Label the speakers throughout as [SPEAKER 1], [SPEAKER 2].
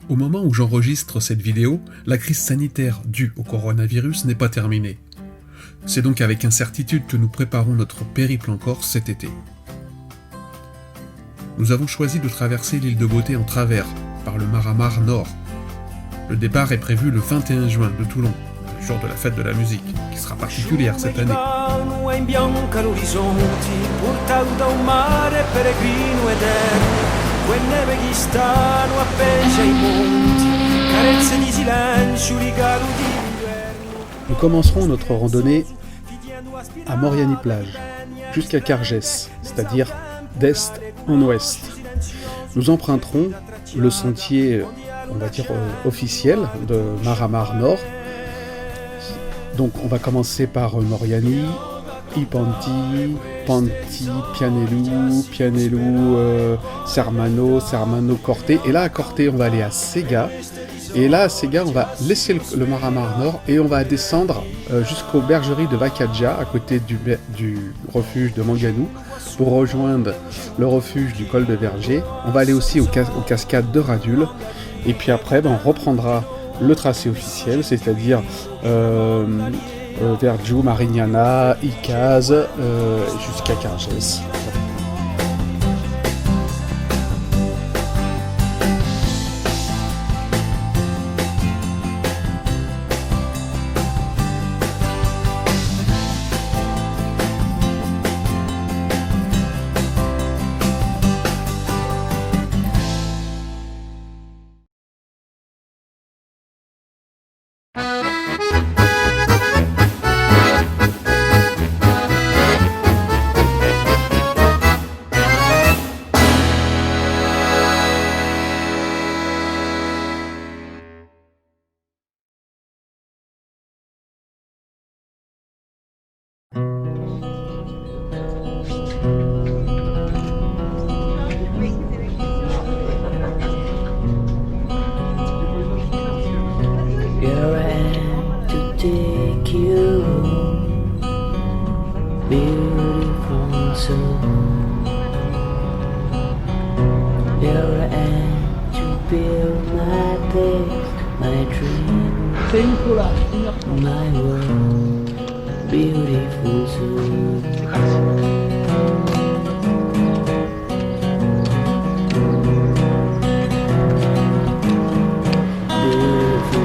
[SPEAKER 1] Au moment où j'enregistre cette vidéo, la crise sanitaire due au coronavirus n'est pas terminée. C'est donc avec incertitude que nous préparons notre périple en Corse cet été. Nous avons choisi de traverser l'île de Beauté en travers, par le Maramar Nord. Le départ est prévu le 21 juin de Toulon, le jour de la fête de la musique, qui sera particulière cette année. Nous commencerons notre randonnée à Moriani-Plage, jusqu'à Cargès, c'est-à-dire d'est en ouest. Nous emprunterons le sentier, on va dire, officiel de Maramar Nord. Donc on va commencer par Moriani, Ipanti, Panti, Pianello, Sermano, Corté. Et là à Corté on va aller à Sega. Et là à Sega on va laisser le Maramar Nord et on va descendre jusqu'aux bergeries de Vacaggia, à côté du refuge de Manganou, pour rejoindre le refuge du col de Verger. On va aller aussi aux cascades de Radul. Et puis après on reprendra le tracé officiel, c'est-à-dire Vergiu, Marignana, Icaz, jusqu'à Cargès.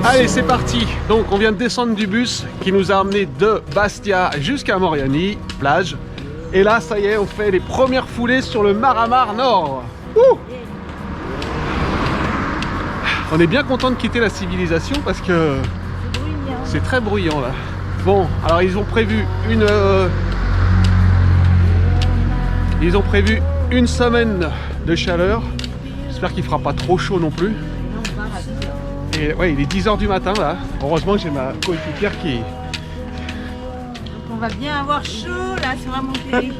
[SPEAKER 2] Allez, c'est parti. Donc on vient de descendre du bus qui nous a amené de Bastia jusqu'à Moriani, plage. Et là, ça y est, on fait les premières foulées sur le Maramar Nord. Ouh, on est bien content de quitter la civilisation parce que c'est très bruyant là. Bon, alors ils ont prévu une semaine de chaleur. J'espère qu'il fera pas trop chaud non plus. Et ouais, il est 10 h du matin là. Heureusement que j'ai ma coéquipière qui...
[SPEAKER 3] Donc on va bien avoir chaud là sur la montée.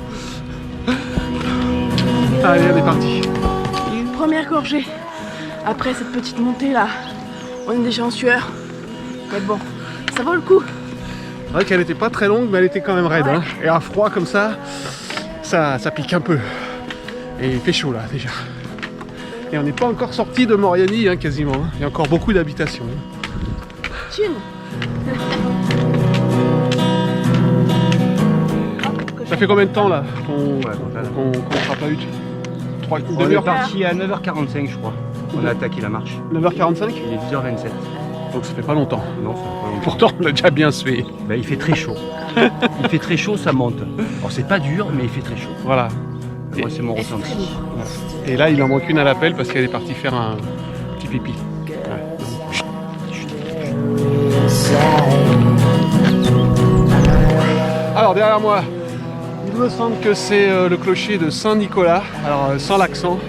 [SPEAKER 2] Allez, on est parti.
[SPEAKER 4] Il y a une première gorgée. Après cette petite montée là, on est déjà en sueur. Mais bon, ça vaut le coup.
[SPEAKER 2] C'est vrai qu'elle était pas très longue, mais elle était quand même raide. Ouais. Hein. Et à froid comme ça pique un peu. Et il fait chaud là déjà. Et on n'est pas encore sorti de Moriani hein, quasiment. Hein. Il y a encore beaucoup d'habitations.
[SPEAKER 4] Chine.
[SPEAKER 2] Ça fait combien de temps là qu'on sera pas eu
[SPEAKER 5] On est parti à 9h45 je crois. On a attaqué la marche.
[SPEAKER 2] 9h45
[SPEAKER 5] Il est 10h27.
[SPEAKER 2] Donc ça fait pas longtemps.
[SPEAKER 5] Non, ça fait pas longtemps.
[SPEAKER 2] Pourtant on a déjà bien sué.
[SPEAKER 5] Bah, il fait très chaud. Il fait très chaud, ça monte. Alors c'est pas dur, mais il fait très chaud.
[SPEAKER 2] Voilà.
[SPEAKER 5] Moi c'est mon ressenti.
[SPEAKER 2] Et là il en manque une à l'appel parce qu'elle est partie faire un petit pipi. Ouais. Alors derrière moi, il me semble que c'est le clocher de Saint-Nicolas. Alors sans l'accent.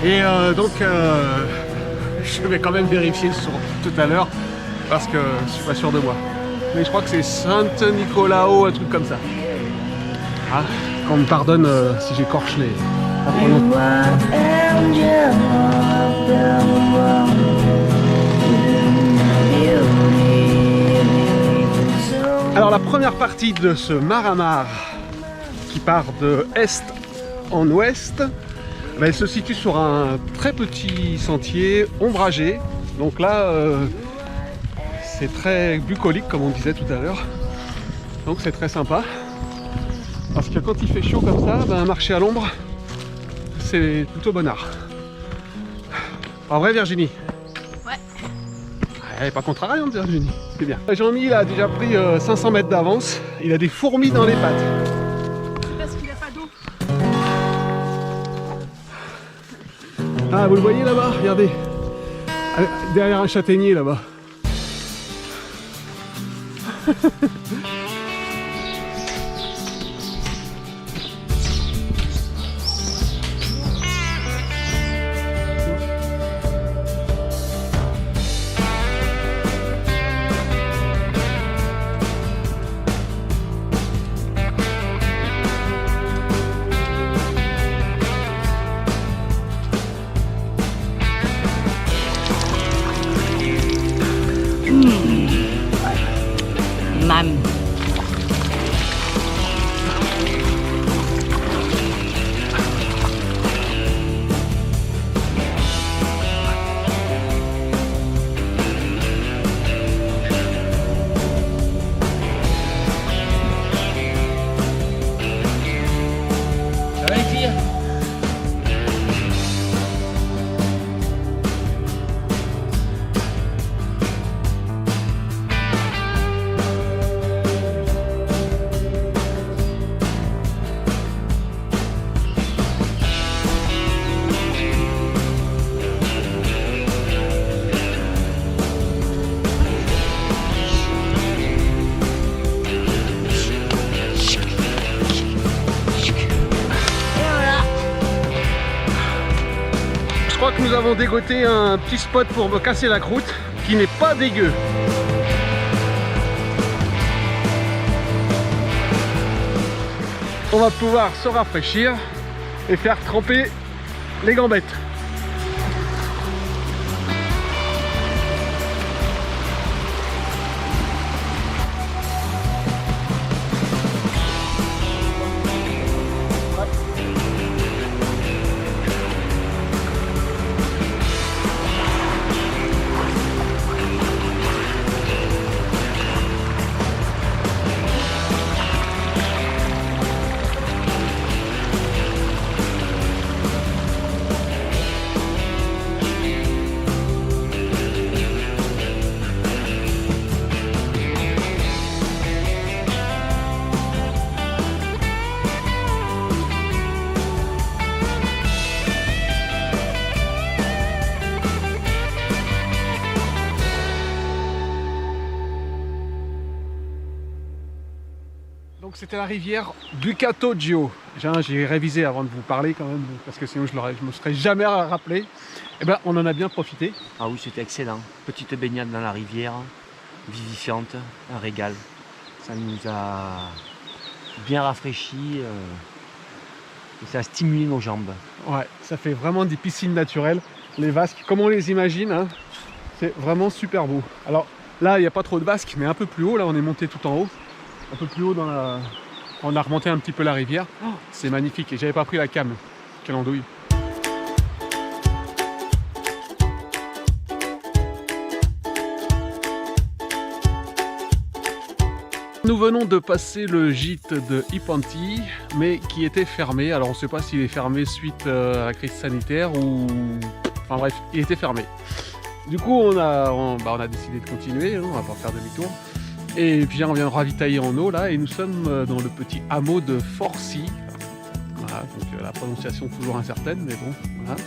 [SPEAKER 2] Et donc je vais quand même vérifier tout à l'heure parce que je suis pas sûr de moi. Mais je crois que c'est Saint-Nicolao, un truc comme ça. Ah, qu'on me pardonne si j'écorche les pronoms. Alors la première partie de ce Maramar qui part de est en ouest, elle se situe sur un très petit sentier ombragé. Donc là, c'est très bucolique comme on disait tout à l'heure. Donc c'est très sympa. Parce que quand il fait chaud comme ça, marcher à l'ombre, c'est plutôt bonnard. En vrai, Virginie?
[SPEAKER 4] Ouais.
[SPEAKER 2] Elle est pas contrariante, Virginie. C'est bien. Jean-Mi, il a déjà pris 500 mètres d'avance. Il a des fourmis dans les pattes.
[SPEAKER 4] C'est parce qu'il n'a pas d'eau.
[SPEAKER 2] Ah, vous le voyez là-bas? Regardez. Derrière un châtaignier là-bas.
[SPEAKER 3] Mam.
[SPEAKER 5] Ça va les filles?
[SPEAKER 2] Je crois que nous avons dégoté un petit spot pour me casser la croûte qui n'est pas dégueu. On va pouvoir se rafraîchir et faire tremper les gambettes. Donc c'était la rivière Bucatoggio. J'ai révisé avant de vous parler quand même, parce que sinon je me serais jamais rappelé. Et ben on en a bien profité.
[SPEAKER 5] Ah oui, c'était excellent. Petite baignade dans la rivière, vivifiante, un régal. Ça nous a bien rafraîchi et ça a stimulé nos jambes.
[SPEAKER 2] Ouais, ça fait vraiment des piscines naturelles. Les vasques, comme on les imagine, hein, c'est vraiment super beau. Alors là, il n'y a pas trop de vasques, mais un peu plus haut, là on est monté tout en haut. Un peu plus haut dans la... On a remonté un petit peu la rivière. Oh, c'est magnifique et j'avais pas pris la cam. Quelle andouille. Nous venons de passer le gîte de Ipanti, mais qui était fermé. Alors on ne sait pas s'il est fermé suite à la crise sanitaire ou... Enfin bref, il était fermé. Du coup, on a décidé de continuer, hein, on va pas faire demi-tour. Et puis on vient de ravitailler en eau là, et nous sommes dans le petit hameau de Forcy. Voilà, donc la prononciation toujours incertaine, mais bon, voilà.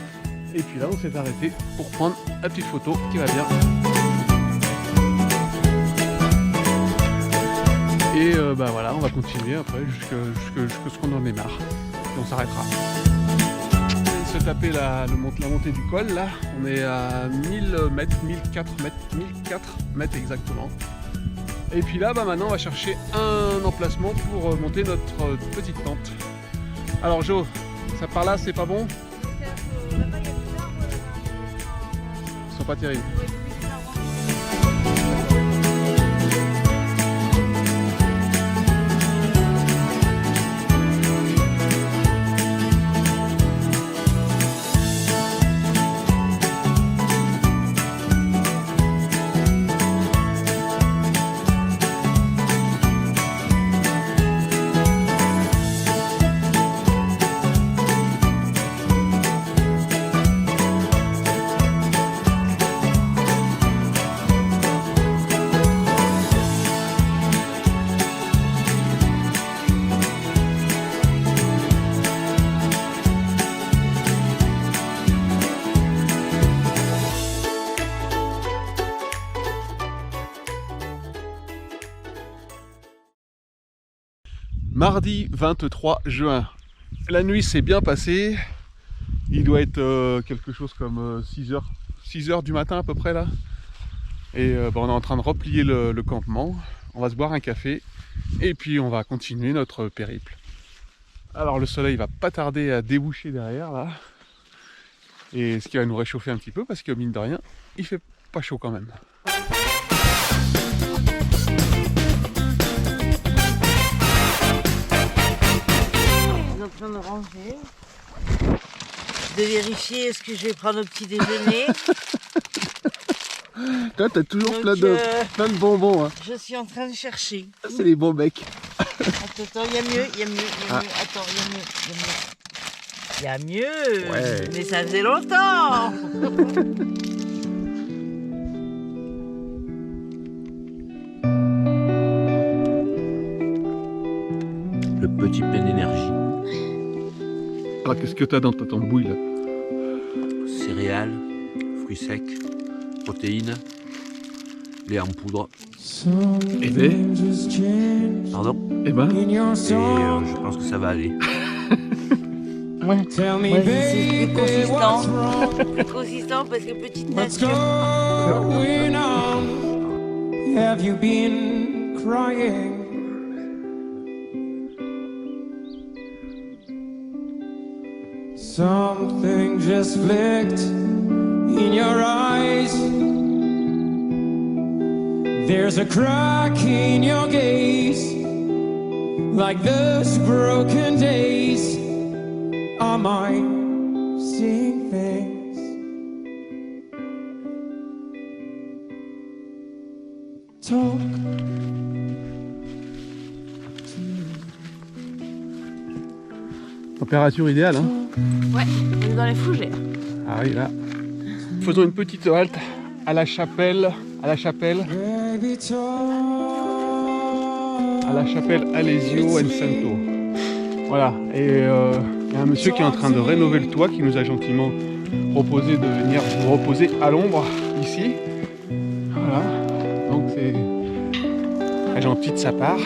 [SPEAKER 2] Et puis là, on s'est arrêté pour prendre la petite photo qui va bien. Et voilà, on va continuer après jusqu'à ce qu'on en ait marre. Et on s'arrêtera. On va se taper la montée du col là. On est à 1000 mètres, 1004 mètres exactement. Et puis là, maintenant, on va chercher un emplacement pour monter notre petite tente. Alors Jo, ça par là, c'est pas bon? Ils sont pas terribles. Mardi 23 juin. La nuit s'est bien passée. Il doit être quelque chose comme 6 heures du matin à peu près là. Et on est en train de replier le campement. On va se boire un café et puis on va continuer notre périple. Alors le soleil va pas tarder à déboucher derrière là. Et ce qui va nous réchauffer un petit peu parce que mine de rien, il fait pas chaud quand même.
[SPEAKER 3] On est en train de ranger, de vérifier est-ce que je vais prendre au petit déjeuner.
[SPEAKER 2] Toi t'as toujours
[SPEAKER 3] Donc,
[SPEAKER 2] plein de bonbons hein.
[SPEAKER 3] Je suis en train de chercher.
[SPEAKER 2] C'est les bons becs.
[SPEAKER 3] Attends, il y a mieux, il y a mieux, il y a mieux. Attends, il y a mieux, il y a mieux. Il y a mieux,
[SPEAKER 2] Ouais.
[SPEAKER 3] Mais ça faisait longtemps.
[SPEAKER 5] Le petit plein d'énergie.
[SPEAKER 2] Alors qu'est-ce que t'as dans ta tambouille là?
[SPEAKER 5] Céréales, fruits secs, protéines, lait en poudre.
[SPEAKER 2] Eh ben,
[SPEAKER 5] Pardon.
[SPEAKER 2] eh ben.
[SPEAKER 5] Et je pense que ça va aller.
[SPEAKER 3] Ouais, c'est plus consistant. Plus consistant parce que petite nature.
[SPEAKER 6] Have you been crying? Something just flicked in your eyes. There's a crack in your gaze, like those broken days. Am I seeing things? Talk.
[SPEAKER 2] Température idéale hein.
[SPEAKER 4] Ouais, on est dans les fougères.
[SPEAKER 2] Ah oui là. Faisons une petite halte à la chapelle.
[SPEAKER 6] Baby, talk.
[SPEAKER 2] À la chapelle Alessio and Santo. Voilà, et il y a un monsieur qui est en train de rénover le toit qui nous a gentiment proposé de venir vous reposer à l'ombre ici. Voilà, donc c'est très gentil de sa part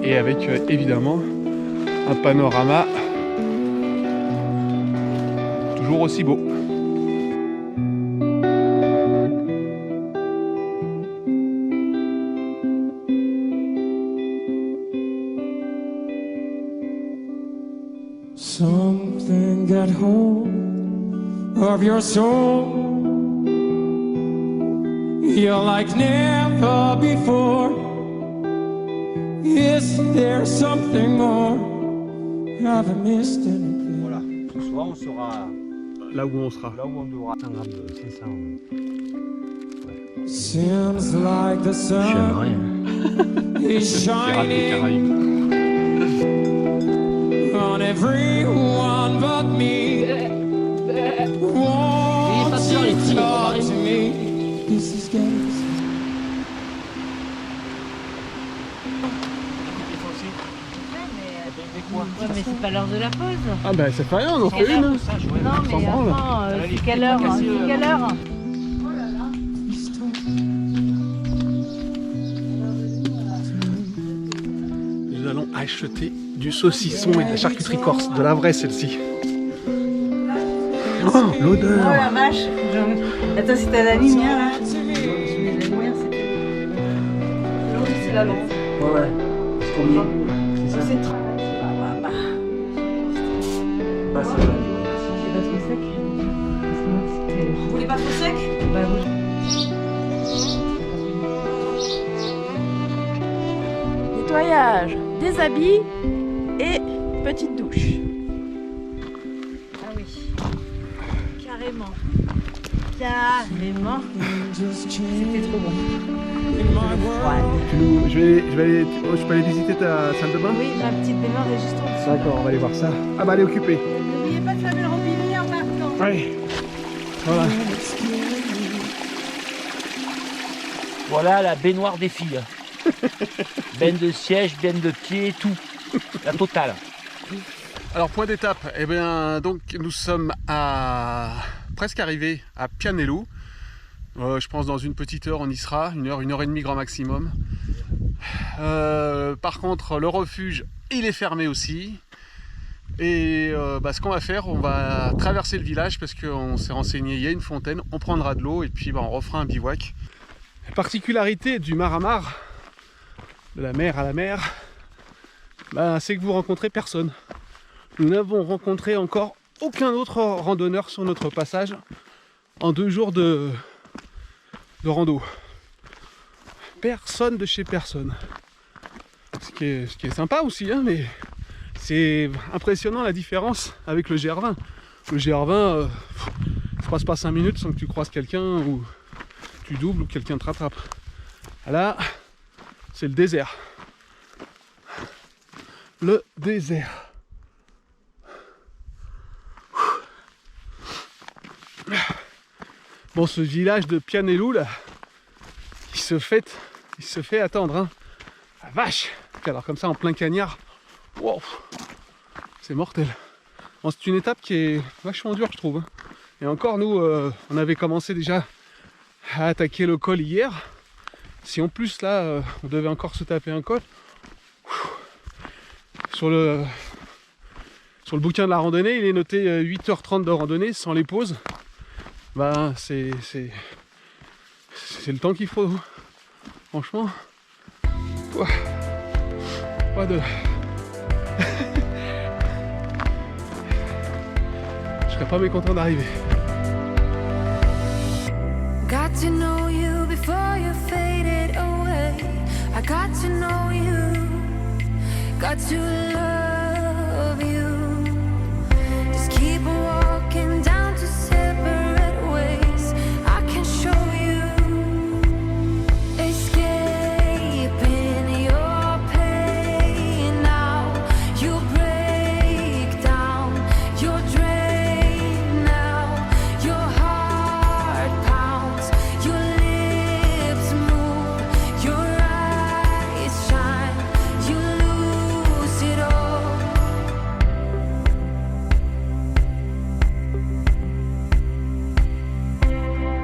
[SPEAKER 2] et avec évidemment un panorama toujours aussi beau.
[SPEAKER 6] Something got hold of your soul. You're like never before. Is there something more? Have I missed anything?
[SPEAKER 5] Voilà. Ce soir, on sera
[SPEAKER 2] Là où on sera.
[SPEAKER 5] là où on devra. 100 grammes de 500.
[SPEAKER 6] Seems like the sun
[SPEAKER 5] rien.
[SPEAKER 6] is
[SPEAKER 2] Pirates des
[SPEAKER 6] shining
[SPEAKER 2] Caraïbes.
[SPEAKER 6] on everyone but me. Won't you talk to me? This is getting
[SPEAKER 3] Ouais, mais c'est pas l'heure de la pause.
[SPEAKER 2] Ah ben ça fait rien, on en fait une.
[SPEAKER 3] Non, mais
[SPEAKER 2] S'en branle.
[SPEAKER 3] attends, c'est quelle heure? C'est quelle heure?
[SPEAKER 2] Nous allons acheter du saucisson et de la charcuterie corse, de la vraie celle-ci. Oh,
[SPEAKER 3] Oh
[SPEAKER 2] l'odeur!
[SPEAKER 3] la vache. Attends, si t'as la lumière là. La lumière, c'est. L'autre, c'est la lampe.
[SPEAKER 5] Ouais. C'est combien?
[SPEAKER 3] C'est très.
[SPEAKER 5] Pas ça.
[SPEAKER 3] C'est pas trop sec. Vous voulez pas trop sec? Bah oui.
[SPEAKER 4] Nettoyage des habits et petite douche.
[SPEAKER 3] Ah oui. Carrément. Carrément. C'était trop bon.
[SPEAKER 2] Je peux aller visiter ta salle de bain?
[SPEAKER 3] Oui, ma petite baignoire est juste en dessous.
[SPEAKER 2] D'accord, on va aller voir ça. Ah bah elle est occupée.
[SPEAKER 3] N'oubliez pas de fermer le robinet en partant.
[SPEAKER 2] Oui. Voilà.
[SPEAKER 5] Voilà la baignoire des filles. Bain de siège, bain de pied, tout. La totale.
[SPEAKER 2] Alors point d'étape, eh bien donc nous sommes presque arrivés à Pianello. Je pense dans une petite heure on y sera, une heure et demie grand maximum. Par contre, le refuge, il est fermé aussi. Et ce qu'on va faire, on va traverser le village parce qu'on s'est renseigné, il y a une fontaine, on prendra de l'eau et puis on refera un bivouac. La particularité du Mar-à-Mar, de la mer à la mer, c'est que vous rencontrez personne. Nous n'avons rencontré encore aucun autre randonneur sur notre passage en 2 jours de rando. Personne de chez personne. Ce qui est sympa aussi, hein, mais c'est impressionnant la différence avec le GR20. Le GR20, ça passe pas 5 minutes sans que tu croises quelqu'un ou tu doubles ou quelqu'un te rattrape. Là, c'est le désert. Le désert. Bon, ce village de Pianellou là, il se fait attendre, hein. La vache. Alors comme ça en plein cagnard, wow, c'est mortel. Bon, c'est une étape qui est vachement dure, je trouve, hein. Et encore nous, on avait commencé déjà à attaquer le col hier. Si en plus là, on devait encore se taper un col, sur le bouquin de la randonnée, il est noté 8h30 de randonnée sans les pauses. C'est le temps qu'il faut. Franchement, pas de... Je serais pas mécontent d'arriver.
[SPEAKER 7] Got to know you before you faded away. I got to know you. Got to love you. Just keep walking down to separate ways. I can show you. Escaping your pain now. You break down. You're drained now. Your heart pounds. Your lips move. Your eyes shine. You lose it all.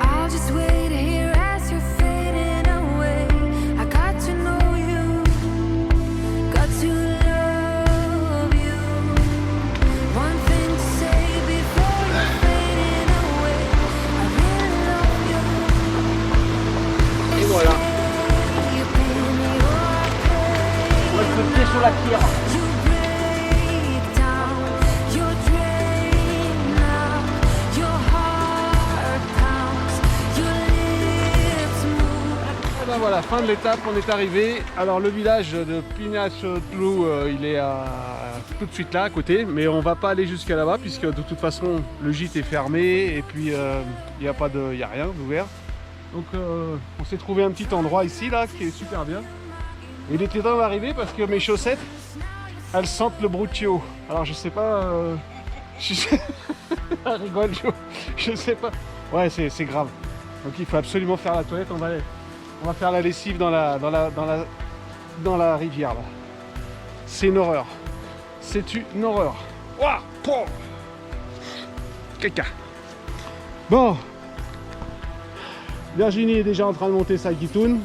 [SPEAKER 7] I'll just wait here as you're fading away. I got to know you, got to love you. One thing to say before you're fading away. I really love you.
[SPEAKER 2] Et voilà.
[SPEAKER 5] On va se pied sur la pierre.
[SPEAKER 7] You break down, you're drained now. Your heart pounds, your lips move.
[SPEAKER 2] Et ben voilà, fin de l'étape, on est arrivé. Alors le village de Pignaciotlou, il est tout de suite là à côté, mais on va pas aller jusqu'à là-bas puisque de toute façon le gîte est fermé et puis il n'y a rien d'ouvert. Donc on s'est trouvé un petit endroit ici là qui est super bien. Et il était temps d'arriver parce que mes chaussettes, elles sentent le bruccio. Alors je sais pas, elle rigole, je sais pas. Ouais, c'est grave. Donc il faut absolument faire la toilette. On va faire la lessive dans la rivière là. C'est une horreur. C'est une horreur. Ouah, pouah. Caca. Bon. Virginie est déjà en train de monter sa guitoune.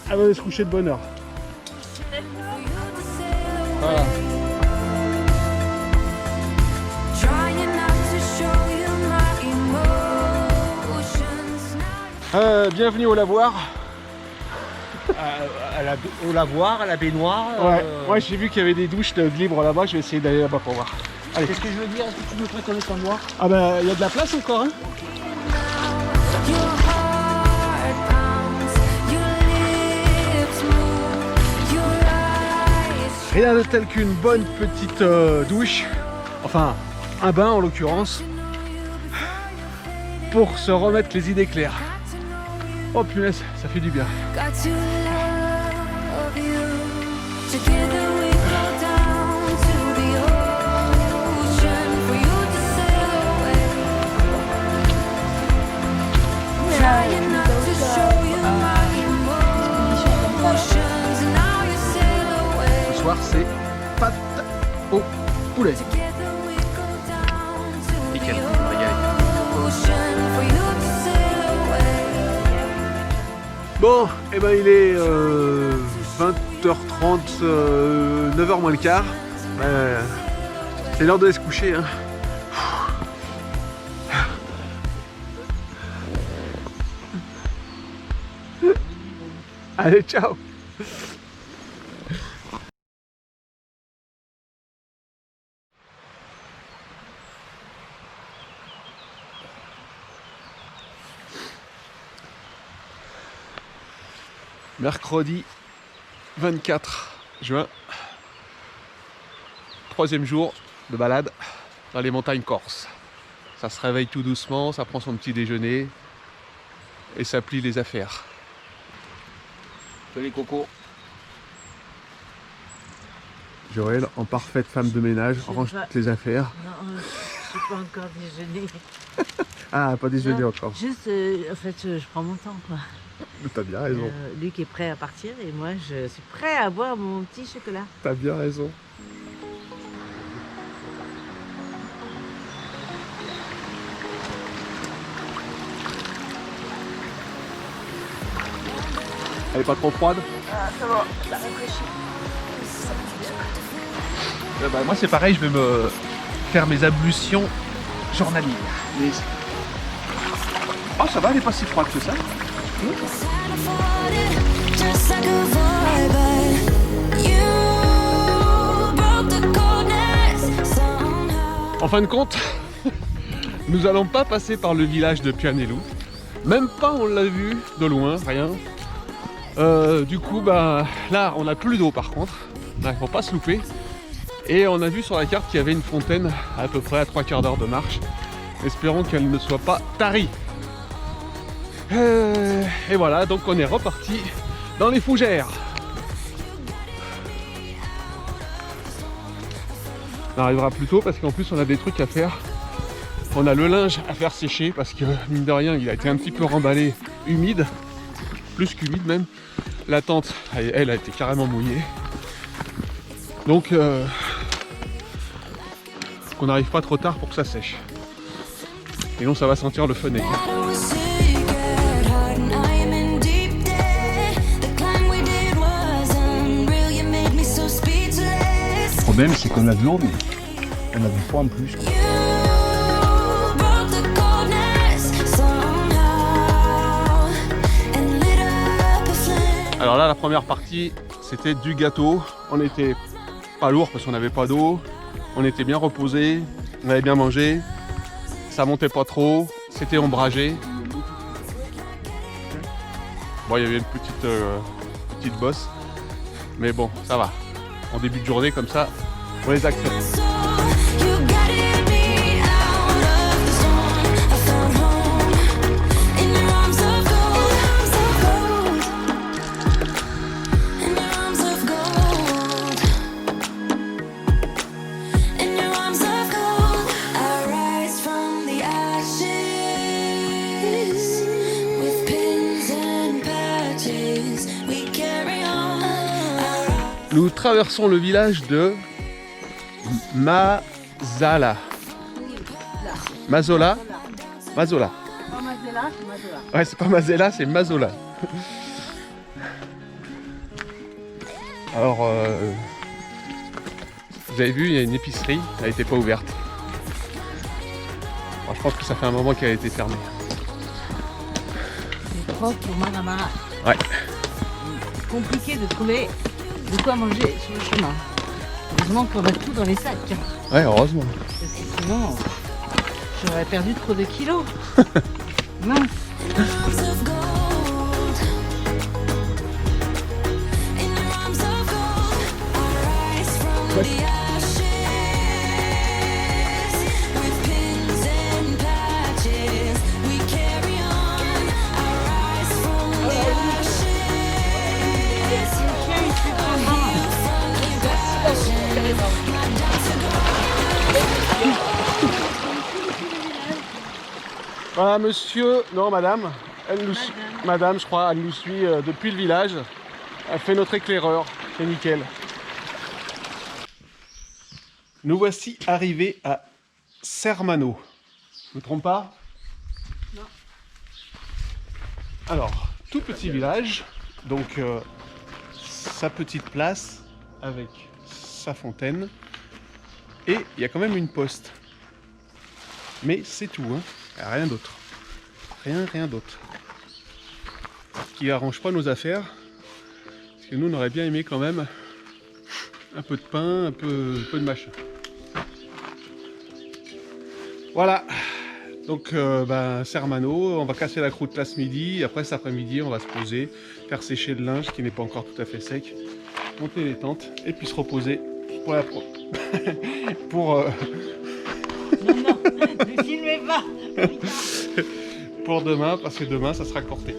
[SPEAKER 2] Elle va aller se coucher de bonne heure. Voilà.
[SPEAKER 7] Trying not to show you my emotions.
[SPEAKER 2] Bienvenue au lavoir.
[SPEAKER 5] Au lavoir, à la baignoire.
[SPEAKER 2] Ouais. Moi j'ai vu qu'il y avait des douches de libre là-bas. Je vais essayer d'aller là-bas pour voir. Allez.
[SPEAKER 5] Qu'est-ce que je veux dire? Est-ce que tu me prêtes cet endroit?
[SPEAKER 2] Ah bah il y a de la place encore, hein.
[SPEAKER 7] Your heart pounds, your lips move, your eyes.
[SPEAKER 2] Rien de tel qu'une bonne petite douche. Enfin, un bain en l'occurrence. Pour se remettre les idées claires. Oh punaise, ça fait du bien.
[SPEAKER 7] Got to love you. Together we go down to the ocean for you to sail away. Trying not to show you my emotions. Now you sail away.
[SPEAKER 2] Ce soir c'est pâte au poulet.
[SPEAKER 7] Together we go down to
[SPEAKER 2] Nickel,
[SPEAKER 7] the
[SPEAKER 2] on va y aller.
[SPEAKER 7] ocean for you to sail away.
[SPEAKER 2] Bon, et ben il est 20h30, 9h moins le quart. C'est l'heure d'aller se coucher. Hein. Allez, ciao. Mercredi 24 juin, troisième jour de balade dans les montagnes corses. Ça se réveille tout doucement, ça prend son petit déjeuner et ça plie les affaires. Salut Coco. Joël, en parfaite femme de ménage, range toutes les affaires.
[SPEAKER 3] Non, je n'ai pas encore déjeuné.
[SPEAKER 2] Ah, pas déjeuné
[SPEAKER 3] Non,
[SPEAKER 2] encore.
[SPEAKER 3] Juste, en fait, je prends mon temps, quoi.
[SPEAKER 2] T'as bien raison.
[SPEAKER 3] Luc est prêt à partir et moi, je suis prêt à boire mon petit chocolat.
[SPEAKER 2] T'as bien raison. Elle est pas trop froide?
[SPEAKER 4] Ça va, ça rafraîchit.
[SPEAKER 2] Moi c'est pareil, je vais me faire mes ablutions journalières. Oh ça va, elle est pas si froide que ça.
[SPEAKER 7] Just like a vibe, you broke the coldness somehow.
[SPEAKER 2] En fin de compte, nous allons pas passer par le village de Pianello. Même pas on l'a vu de loin, rien. Du coup, bah là on n'a plus d'eau par contre. Il faut pas se louper. Et on a vu sur la carte qu'il y avait une fontaine à peu près à 3/4 d'heure de marche. Espérons qu'elle ne soit pas tarie. Et voilà, donc on est reparti dans les fougères. On arrivera plus tôt parce qu'en plus on a des trucs à faire. On a le linge à faire sécher parce que mine de rien il a été un petit peu remballé, humide, plus qu'humide même. La tente, elle a été carrément mouillée. Donc qu'on n'arrive pas trop tard pour que ça sèche. Sinon ça va sentir le fenêtre.
[SPEAKER 7] Battle was secret, heart and I am in deep debt. The climb we did was unreal, you made me so speechless.
[SPEAKER 8] Le problème, c'est qu'on a de l'eau, mais on a du froid en plus.
[SPEAKER 7] You broke the coldness somehow and lit up a flame.
[SPEAKER 2] Alors là la première partie c'était du gâteau. On était pas lourd parce qu'on n'avait pas d'eau. On était bien reposé, on avait bien mangé. Ça montait pas trop, c'était ombragé. Bon, il y avait une petite bosse, mais bon, ça va. En début de journée comme ça, on les accepte.
[SPEAKER 7] So you guided me out of the storm. I found home in your arms of gold, in your arms of gold, in your arms of gold. I rise from the ashes with pins and patches. We carry on.
[SPEAKER 2] Nous traversons le village de Mazala. Mazola. Mazola.
[SPEAKER 3] Pas Mazela, c'est Mazola.
[SPEAKER 2] Ouais, c'est pas Mazela, c'est Mazola. Alors, vous avez vu, il y a une épicerie, elle n'était pas ouverte. Alors, je pense que ça fait un moment qu'elle a été fermée.
[SPEAKER 3] C'est trop pour Maramara.
[SPEAKER 2] Ouais.
[SPEAKER 3] Compliqué de trouver de quoi manger sur le chemin. Heureusement qu'on a tout dans les sacs.
[SPEAKER 2] Ouais, heureusement.
[SPEAKER 3] Parce que sinon, j'aurais perdu trop de kilos. Mince.
[SPEAKER 7] Arms of gold, in your arms of gold, I rise from the ashes with pins and patches. We carry on. I rise from the ashes.
[SPEAKER 2] Voilà, monsieur, non, madame, elle nous suit, madame, je crois, elle nous suit depuis le village. Elle fait notre éclaireur, c'est nickel. Nous voici arrivés à Sermano. Je me trompe pas? Non. Alors, tout petit village, donc sa petite place avec sa fontaine, et il y a quand même une poste. Mais c'est tout, hein. Il n'y a rien d'autre. Rien d'autre. Ce qui arrange pas nos affaires, parce que nous on aurait bien aimé quand même un peu de pain, un peu de machin. Voilà. Donc Sermano, on va casser la croûte là ce midi, après cet après-midi on va se poser, faire sécher le linge qui n'est pas encore tout à fait sec, monter les tentes et puis se reposer pour la pour
[SPEAKER 3] Non, ne filmez pas.
[SPEAKER 2] pour demain, parce que demain ça sera corté.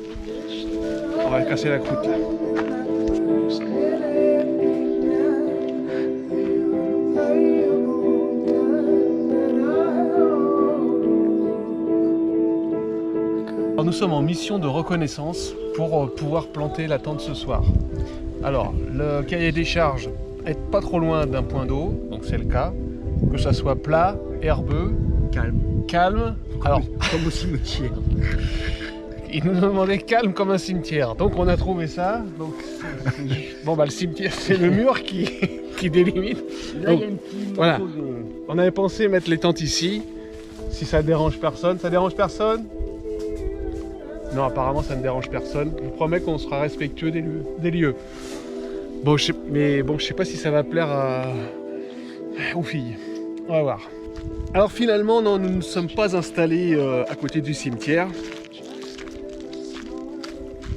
[SPEAKER 2] On va casser la croûte là. Alors, nous sommes en mission de reconnaissance pour pouvoir planter la tente ce soir. Alors, le cahier des charges est pas trop loin d'un point d'eau, donc c'est le cas. Que ça soit plat, herbeux, calme. Alors,
[SPEAKER 8] Comme au cimetière.
[SPEAKER 2] ils nous ont demandé calme comme un cimetière. Donc on a trouvé ça. Donc, bon le cimetière, c'est le mur qui délimite.
[SPEAKER 3] Là, il y
[SPEAKER 2] Donc,
[SPEAKER 3] a une petite
[SPEAKER 2] voilà.
[SPEAKER 3] morceau de...
[SPEAKER 2] On avait pensé mettre les tentes ici, si ça dérange personne. Ça dérange personne? Non, apparemment ça ne dérange personne. Je vous promets qu'on sera respectueux des lieux. Bon, je sais pas si ça va plaire aux filles. On va voir. Alors finalement, non, nous ne sommes pas installés à côté du cimetière.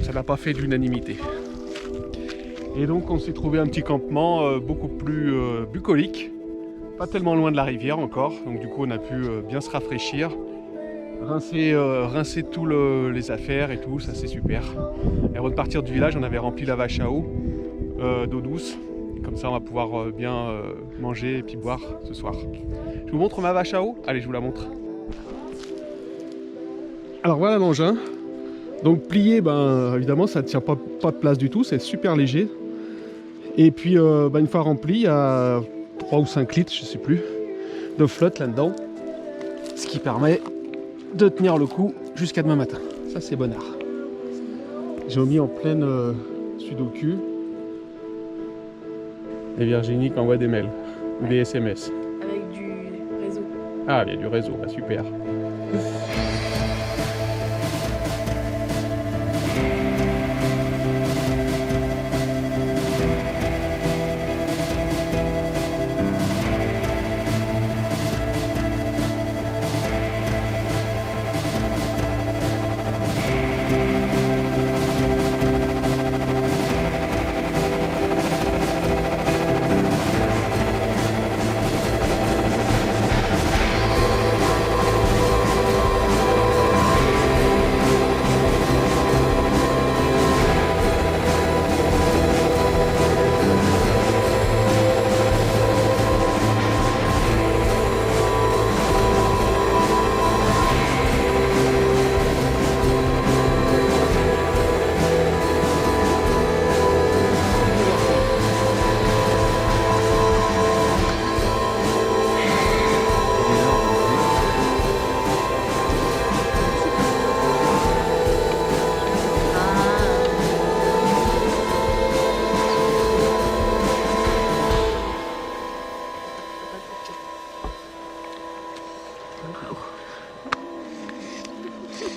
[SPEAKER 2] Ça n'a pas fait l'unanimité. Et donc on s'est trouvé un petit campement beaucoup plus bucolique. Pas tellement loin de la rivière encore. Donc du coup on a pu bien se rafraîchir. Rincer tous les affaires et tout, ça c'est super. Et avant de partir du village, on avait rempli la vache à eau d'eau douce. Comme ça on va pouvoir bien manger et puis boire ce soir. Je vous montre ma vache à eau? Allez, je vous la montre. Alors voilà l'engin. Donc plié, évidemment ça ne tient pas de place du tout, c'est super léger. Et puis une fois rempli, il y a 3 ou 5 litres, je sais plus, de flotte là-dedans. Ce qui permet de tenir le coup jusqu'à demain matin. Ça c'est bonnard. J'ai mis en pleine sudoku. Et Virginie qui envoie des mails ou des SMS.
[SPEAKER 4] Avec du réseau.
[SPEAKER 2] Ah, il y a du réseau, super.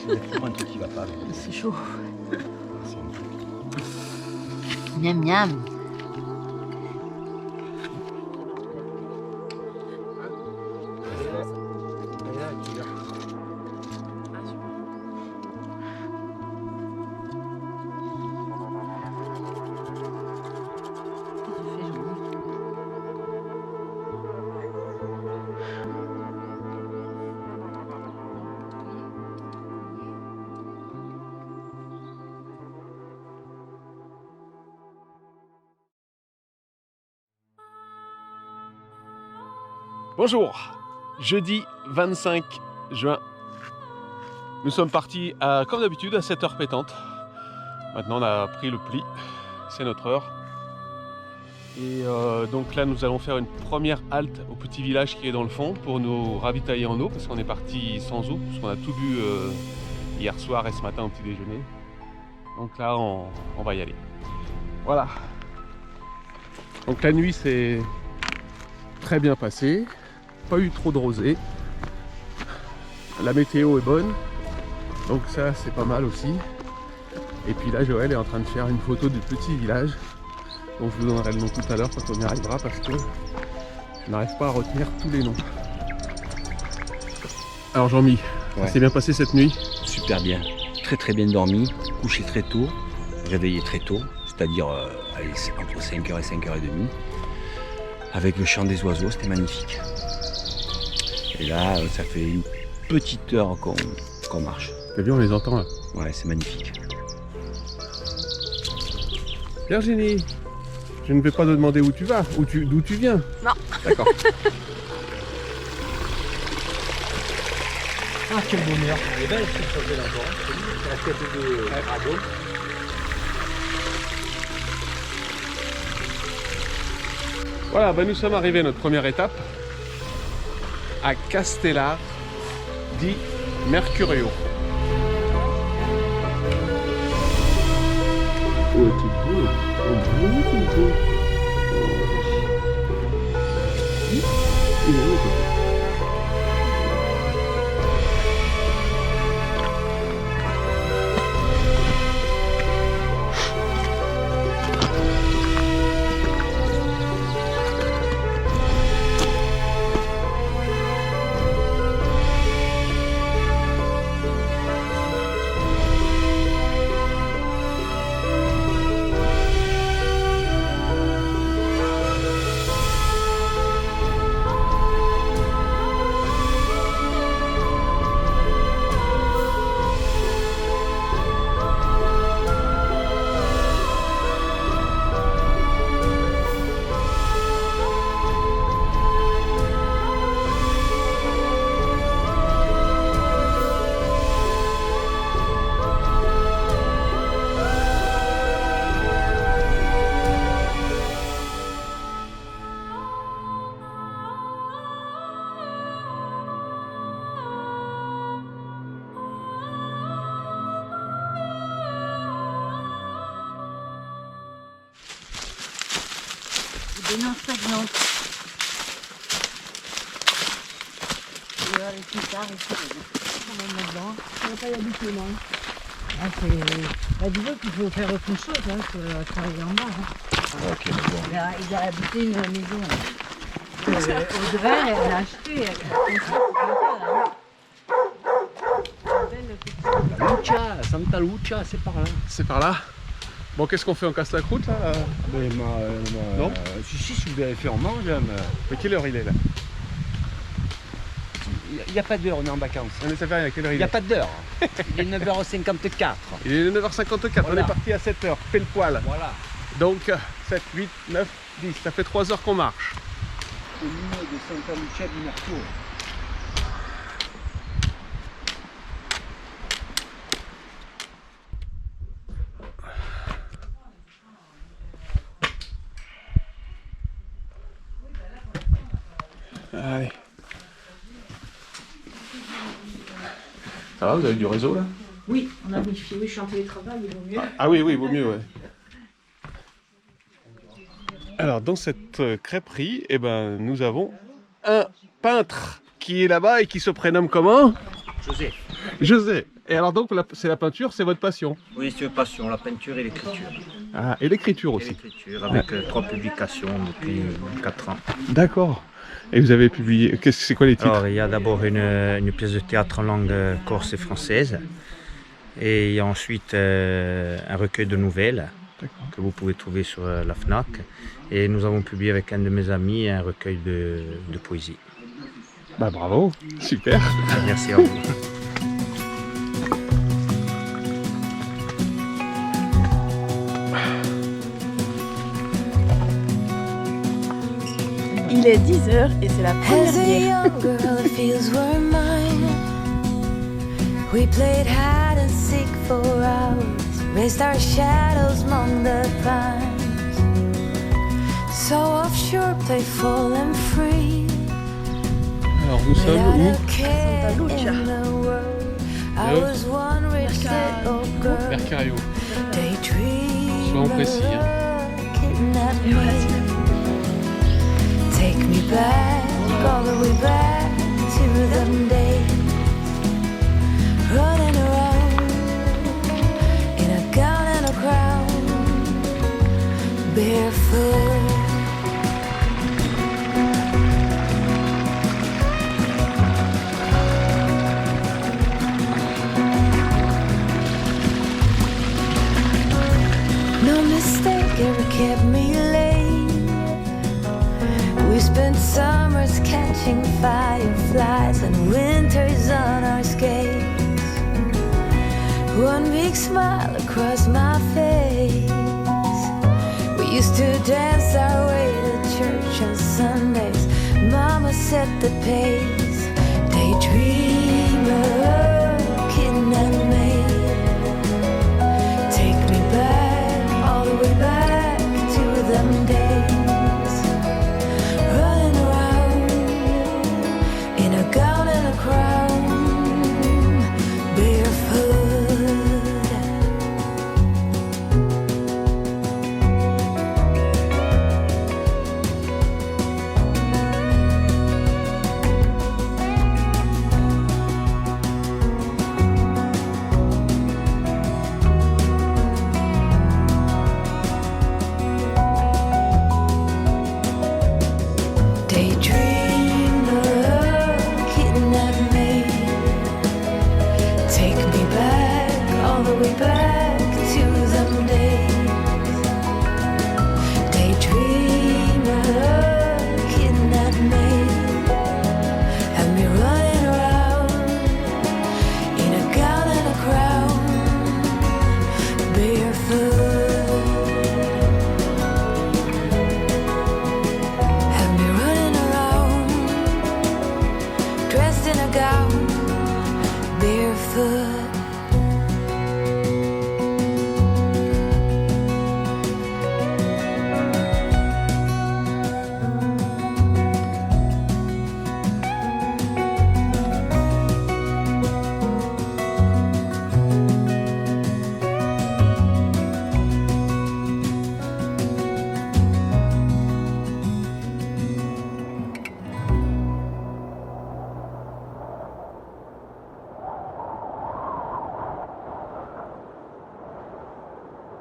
[SPEAKER 8] Il y a toujours un truc qui va pas.
[SPEAKER 3] C'est chaud. Miam miam.
[SPEAKER 2] Bonjour, jeudi 25 juin. Nous sommes partis comme d'habitude à 7h pétante. Maintenant on a pris le pli, c'est notre heure. Et donc là nous allons faire une première halte au petit village qui est dans le fond pour nous ravitailler en eau parce qu'on est parti sans eau, parce qu'on a tout bu hier soir et ce matin au petit déjeuner. Donc là, on va y aller. Voilà. Donc la nuit s'est très bien passée. Pas eu trop de rosée. La météo est bonne. Donc ça, c'est pas mal aussi. Et puis là, Joël est en train de faire une photo du petit village. Donc je vous donnerai le nom tout à l'heure quand on y arrivera parce que je n'arrive pas à retenir tous les noms. Alors Jean-Mi,
[SPEAKER 8] Ouais.
[SPEAKER 2] ça s'est bien passé cette nuit?
[SPEAKER 8] Super bien. Très très bien dormi. Couché très tôt. Réveillé très tôt. C'est-à-dire entre 5h et 5h30. Avec le chant des oiseaux, c'était magnifique. Et là, ça fait une petite heure qu'on marche.
[SPEAKER 2] T'as vu, on les entend là.
[SPEAKER 8] Ouais, c'est magnifique.
[SPEAKER 2] Virginie, je ne vais pas te demander où tu vas, d'où tu viens.
[SPEAKER 4] Non.
[SPEAKER 2] D'accord.
[SPEAKER 5] Ah, quel bonheur. Elle est belle cette chose là encore. C'est la tête de Aragon.
[SPEAKER 2] Voilà, ben nous sommes arrivés à notre première étape à Castellar di Mercurio.
[SPEAKER 3] Des noms stagnantes. Et là, les guitares ici, on est là-dedans.
[SPEAKER 4] On va pas y habiter, non.
[SPEAKER 3] Ah, c'est... disons qu'il faut faire autre chose, hein, que travailler en bas. Hein.
[SPEAKER 8] Ok, bon.
[SPEAKER 3] Il a habité une maison. Audrey, elle a acheté. Elle a
[SPEAKER 8] Lucha, Santa Lucha, c'est par là.
[SPEAKER 2] C'est par là. Bon, qu'est-ce qu'on fait? On casse la croûte là? Non.
[SPEAKER 8] Si vous avez fait, on mange.
[SPEAKER 2] Mais quelle heure il est là?
[SPEAKER 8] Il n'y a pas d'heure, on est en vacances.
[SPEAKER 2] On ça fait rien, quelle heure
[SPEAKER 8] Il
[SPEAKER 2] il
[SPEAKER 8] n'y a
[SPEAKER 2] est?
[SPEAKER 8] pas d'heure. Il est 9h54.
[SPEAKER 2] Il est 9h54,
[SPEAKER 8] Voilà.
[SPEAKER 2] on est parti à 7h, pile poil.
[SPEAKER 8] Voilà.
[SPEAKER 2] Donc 7, 8, 9, 10, ça fait 3 heures qu'on marche.
[SPEAKER 8] Au milieu de Santa Lucia di Mercurio.
[SPEAKER 2] Allez. Ça va, vous avez du réseau là?
[SPEAKER 4] Oui, on a wifi. Oui, je suis en télétravail, il vaut mieux.
[SPEAKER 2] Ah oui, oui, vaut mieux, ouais. Alors, dans cette crêperie, eh ben, nous avons un peintre qui est là-bas et qui se prénomme comment?
[SPEAKER 8] José.
[SPEAKER 2] José. Et alors donc, c'est la peinture, c'est votre passion?
[SPEAKER 8] Oui, c'est une passion, la peinture et l'écriture.
[SPEAKER 2] Ah, et l'écriture
[SPEAKER 8] Et
[SPEAKER 2] aussi.
[SPEAKER 8] l'écriture, avec 3 publications depuis 4 ans.
[SPEAKER 2] D'accord. Et vous avez publié, c'est quoi les titres?
[SPEAKER 5] Alors, il y a d'abord une pièce de théâtre en langue corse et française. Et il y a ensuite un recueil de nouvelles que vous pouvez trouver sur la FNAC. Et nous avons publié avec un de mes amis un recueil de poésie.
[SPEAKER 2] Bah bravo, super.
[SPEAKER 5] Merci à vous.
[SPEAKER 4] Il est 10h et c'est la première
[SPEAKER 7] As a
[SPEAKER 4] bière.
[SPEAKER 7] young girl, the fields were mine. We played hide and seek for hours, raised our shadows among the pines. So offshore, playful and free.
[SPEAKER 2] Alors nous sommes
[SPEAKER 7] Without
[SPEAKER 2] où?
[SPEAKER 7] a care
[SPEAKER 4] Lucia.
[SPEAKER 7] in the world, I was one rich little girl.
[SPEAKER 2] Mercurio.
[SPEAKER 1] Soyons précis. Hein.
[SPEAKER 7] Take me back, all the way back to them days, running around in a gown and a crown, barefoot. No mistake ever kept me late. We spent summers catching fireflies and winters on our skates. One big smile across my face. We used to dance our way to church on Sundays. Mama set the pace. Daydreamer, kidnapped me. Take me back, all the way back to them days. Running around in a gown and a crown, barefoot.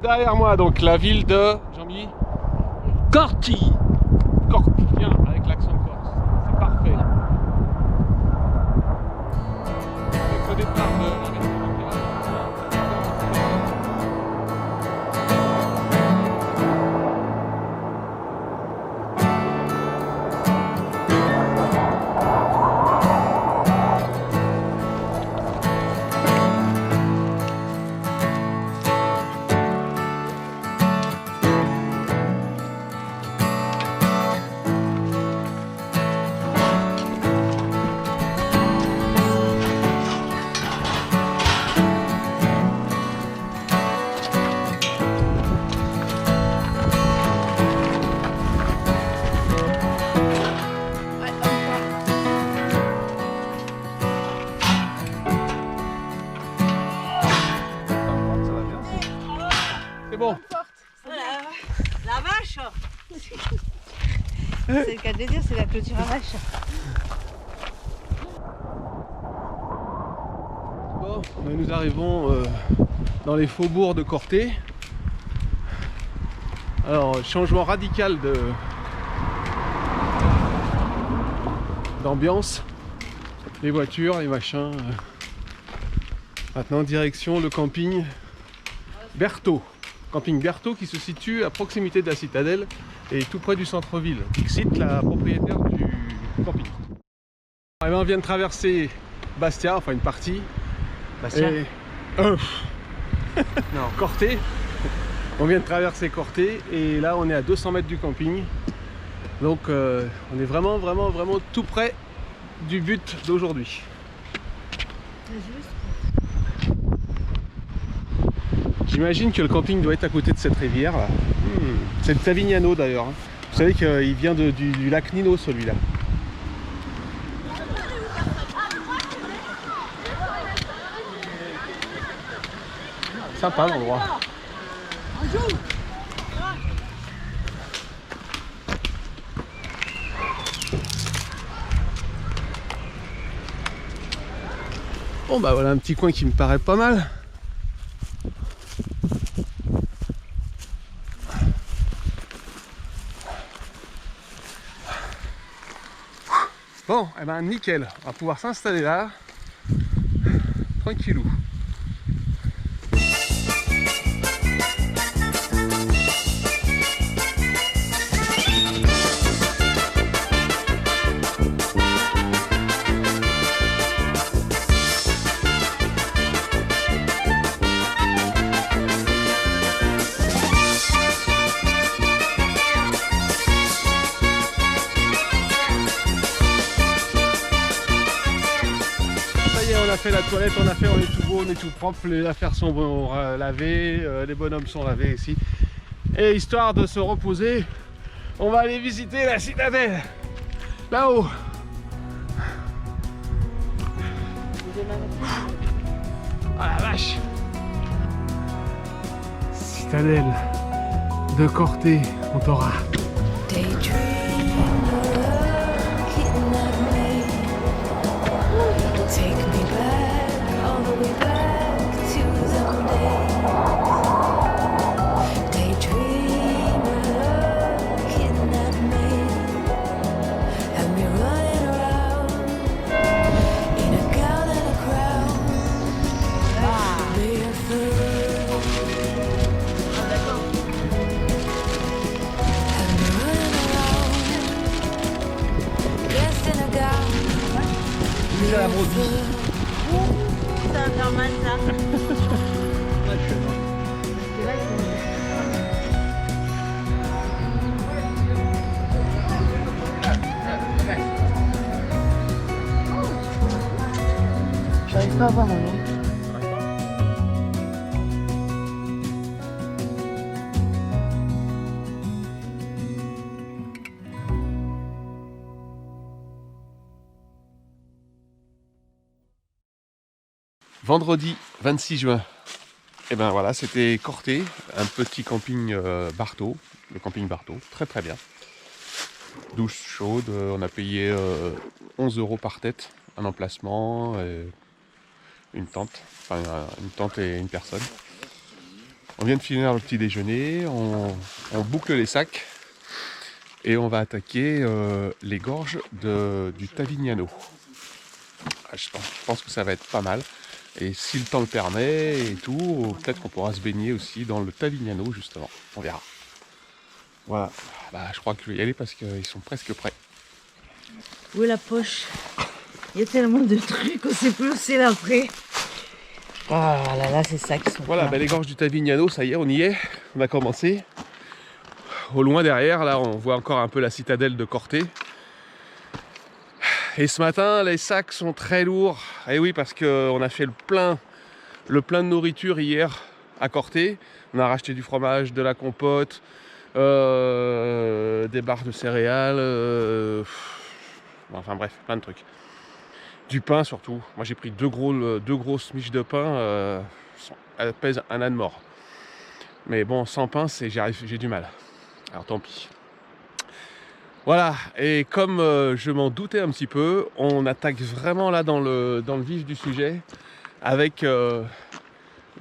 [SPEAKER 2] Derrière moi, donc la ville de Jean-Mi Corti. Corti, bien, avec l'accent corse. C'est parfait. Avec le départ de la République. C'est bon.
[SPEAKER 3] Voilà, la vache. C'est le cas de le dire, c'est la clôture à vache.
[SPEAKER 2] Bon, nous arrivons dans les faubourgs de Corté. Alors, changement radical d'ambiance. Les voitures, les machins. Maintenant, direction le camping Berthaud. Camping Berthaud qui se situe à proximité de la citadelle et tout près du centre-ville. Dixit, la propriétaire du camping. Et on vient de traverser Bastia, enfin une partie.
[SPEAKER 5] Bastia
[SPEAKER 2] Et...
[SPEAKER 5] Non.
[SPEAKER 2] Corté. On vient de traverser Corté et là on est à 200 mètres du camping. Donc on est vraiment tout près du but d'aujourd'hui. J'imagine que le camping doit être à côté de cette rivière là. C'est le Tavignano d'ailleurs. Vous savez qu'il vient du lac Nino celui-là. Sympa l'endroit. Bon bah voilà un petit coin qui me paraît pas mal. Bon, et ben nickel, on va pouvoir s'installer là, tranquillou. On a fait la toilette, on est tout beau, on est tout propre, les affaires sont lavées, les bonhommes sont lavés ici. Et histoire de se reposer, on va aller visiter la citadelle, là-haut. Ah la vache! Citadelle de Corté, on t'aura.
[SPEAKER 3] Ça va faire mal ça.
[SPEAKER 4] J'arrive pas à voir mon nom.
[SPEAKER 2] Vendredi 26 juin, et ben voilà, c'était Corté, un petit camping Bartaux, le camping Bartaux, très très bien. Douche chaude, on a payé 11 € par tête, un emplacement, et une tente, enfin une tente et une personne. On vient de finir le petit déjeuner, on boucle les sacs et on va attaquer les gorges du Tavignano. Je pense que ça va être pas mal. Et si le temps le permet et tout, peut-être qu'on pourra se baigner aussi dans le Tavignano justement. On verra. Voilà. Bah, je crois que je vais y aller parce qu'ils sont presque prêts.
[SPEAKER 3] Où est la poche? Il y a tellement de trucs, on sait plus où c'est l'après. Ah là là, c'est ça qui sont.
[SPEAKER 2] Voilà, bah, les gorges du Tavignano, ça y est, on y est. On a commencé. Au loin derrière, là, on voit encore un peu la citadelle de Corté. Et ce matin, les sacs sont très lourds. Et oui, parce qu'on a fait le plein de nourriture hier à Corté. On a racheté du fromage, de la compote, des barres de céréales, enfin bref, plein de trucs. Du pain surtout. Moi j'ai pris deux grosses miches de pain, elles pèsent un âne mort. Mais bon, sans pain, j'ai du mal. Alors tant pis. Voilà, et comme je m'en doutais un petit peu, on attaque vraiment là dans le vif du sujet, avec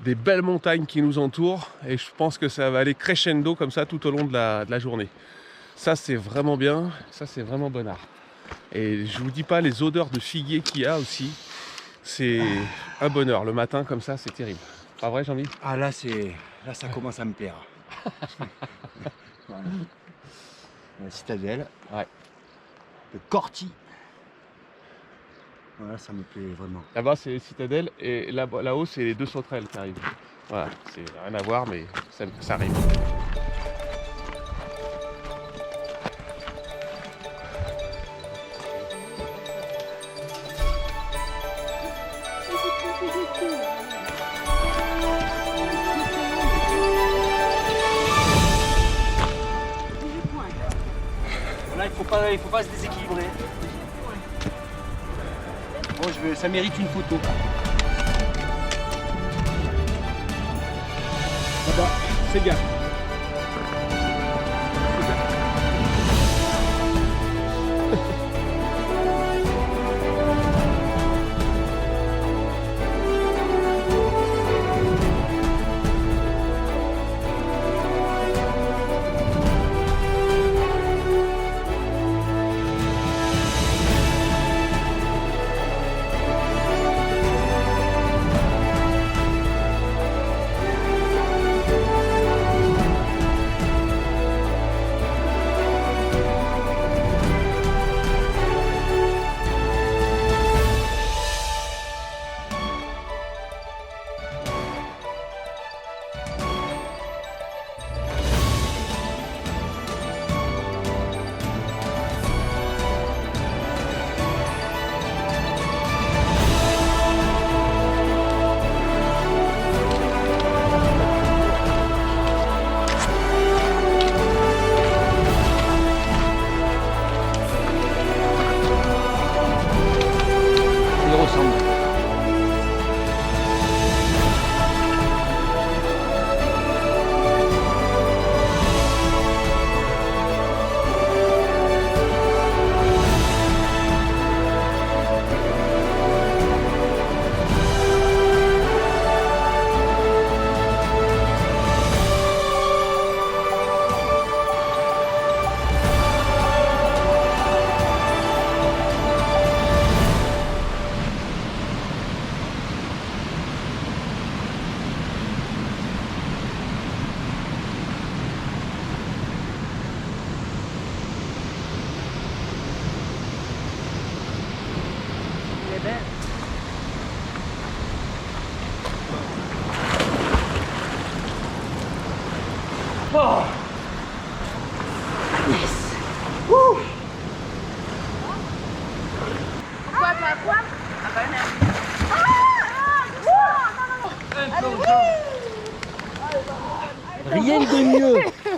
[SPEAKER 2] des belles montagnes qui nous entourent, et je pense que ça va aller crescendo comme ça tout au long de la journée. Ça c'est vraiment bien, ça c'est vraiment bonnard. Et je vous dis pas les odeurs de figuier qu'il y a aussi, c'est un bonheur. Le matin comme ça, c'est terrible. Pas vrai, Jean-Mi?
[SPEAKER 8] Ah là, ça commence à me plaire. Voilà. La citadelle,
[SPEAKER 2] ouais.
[SPEAKER 8] Le Corty. Voilà, ça me plaît vraiment.
[SPEAKER 2] Là-bas, c'est les citadelles, et là-haut, c'est les deux sauterelles qui arrivent. Voilà, c'est rien à voir, mais ça arrive.
[SPEAKER 5] Il faut pas se déséquilibrer. Bon, ça mérite une photo.
[SPEAKER 2] Là-bas, c'est gars.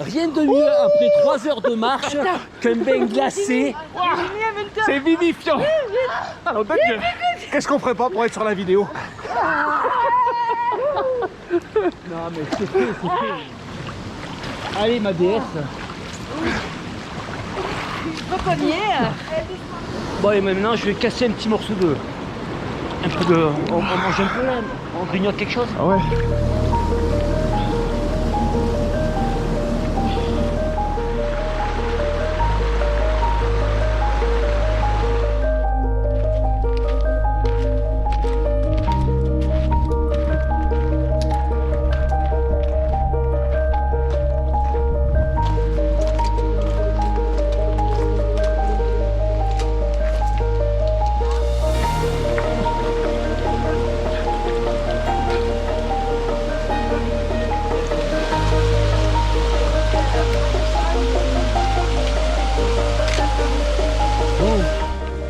[SPEAKER 5] Rien de mieux après 3 heures de marche qu'un bain glacé.
[SPEAKER 2] C'est vivifiant. Alors, qu'est-ce qu'on ferait pas pour être sur la vidéo?
[SPEAKER 5] Non mais c'est fait. Allez ma déesse.
[SPEAKER 3] Faut qu'on y est.
[SPEAKER 5] Bon et maintenant je vais casser un petit morceau de... On mange un peu là, on grignote quelque chose.
[SPEAKER 2] Ah ouais.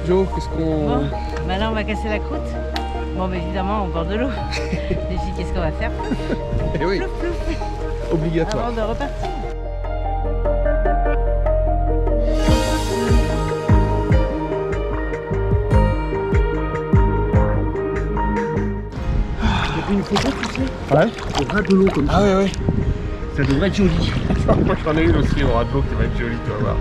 [SPEAKER 2] Jo, qu'est-ce qu'on...
[SPEAKER 3] Bon, bah là on va casser la croûte. Bon, bah évidemment, au bord de l'eau. Et puis qu'est-ce qu'on va faire?
[SPEAKER 2] Eh oui,
[SPEAKER 3] Plouf, plouf,
[SPEAKER 2] obligatoire.
[SPEAKER 3] avant de repartir.
[SPEAKER 5] J'ai pris une photo, tu sais,
[SPEAKER 2] Ouais.
[SPEAKER 5] au ras de l'eau comme ça.
[SPEAKER 2] Ah ouais, ouais.
[SPEAKER 5] Ça devrait être joli.
[SPEAKER 2] Moi j'en ai une aussi au ras de l'eau qui va être jolie, tu vas voir.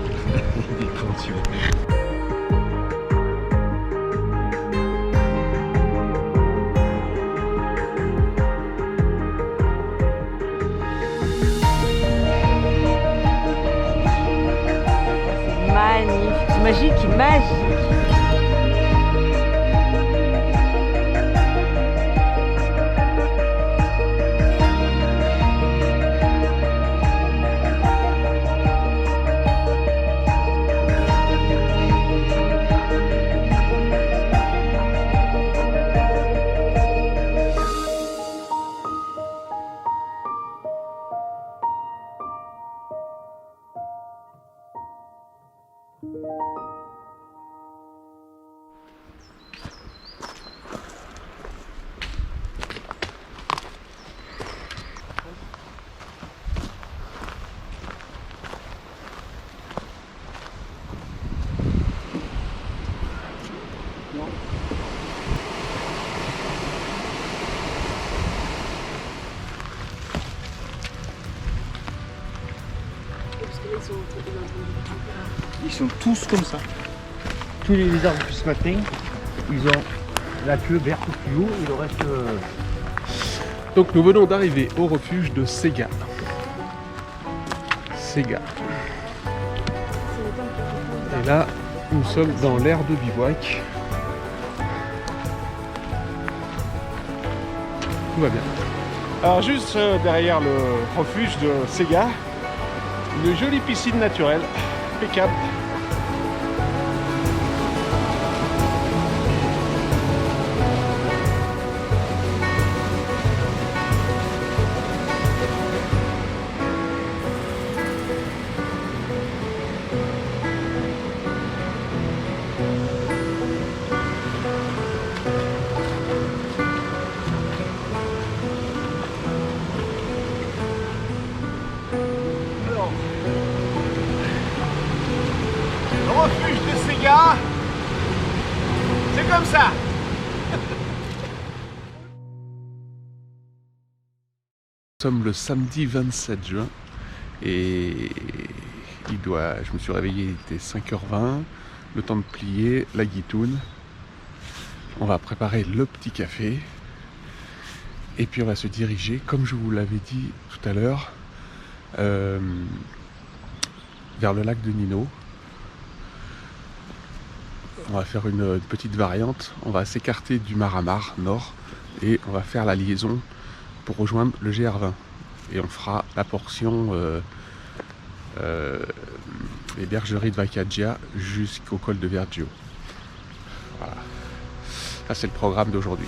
[SPEAKER 3] Magnifique, c'est magique, magique.
[SPEAKER 5] Ils sont tous comme ça. Tous les lézards depuis ce matin, ils ont la queue verte plus haut et le reste...
[SPEAKER 2] Donc nous venons d'arriver au refuge de Sega. Sega. Et là, nous sommes dans l'aire de bivouac. Tout va bien. Alors juste derrière le refuge de Sega, une jolie piscine naturelle, impeccable. Refuge de Sega, c'est comme ça. Nous sommes le samedi 27 juin et je me suis réveillé, il était 5h20, le temps de plier, la guitoune. On va préparer le petit café et puis on va se diriger, comme je vous l'avais dit tout à l'heure, vers le lac de Nino. On va faire une petite variante, on va s'écarter du Maramar Nord et on va faire la liaison pour rejoindre le GR20. Et on fera la portion les bergeries de Vacaggia jusqu'au col de Vergio. Voilà. Ça c'est le programme d'aujourd'hui.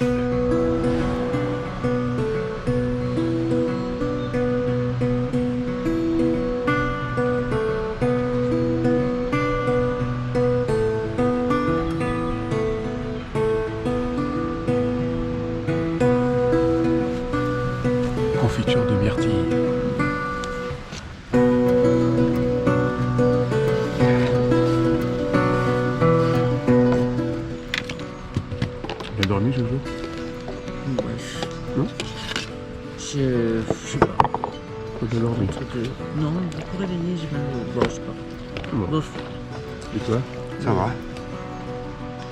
[SPEAKER 2] confiture de myrtille. Bien dormi, Jojo? Non?
[SPEAKER 3] Je sais pas.
[SPEAKER 2] Pas bien dormi.
[SPEAKER 3] Non, beaucoup réveillé, j'ai mal au... Bon, je sais pas.
[SPEAKER 2] Bon.
[SPEAKER 3] Bof.
[SPEAKER 2] Et toi?
[SPEAKER 8] Ça va.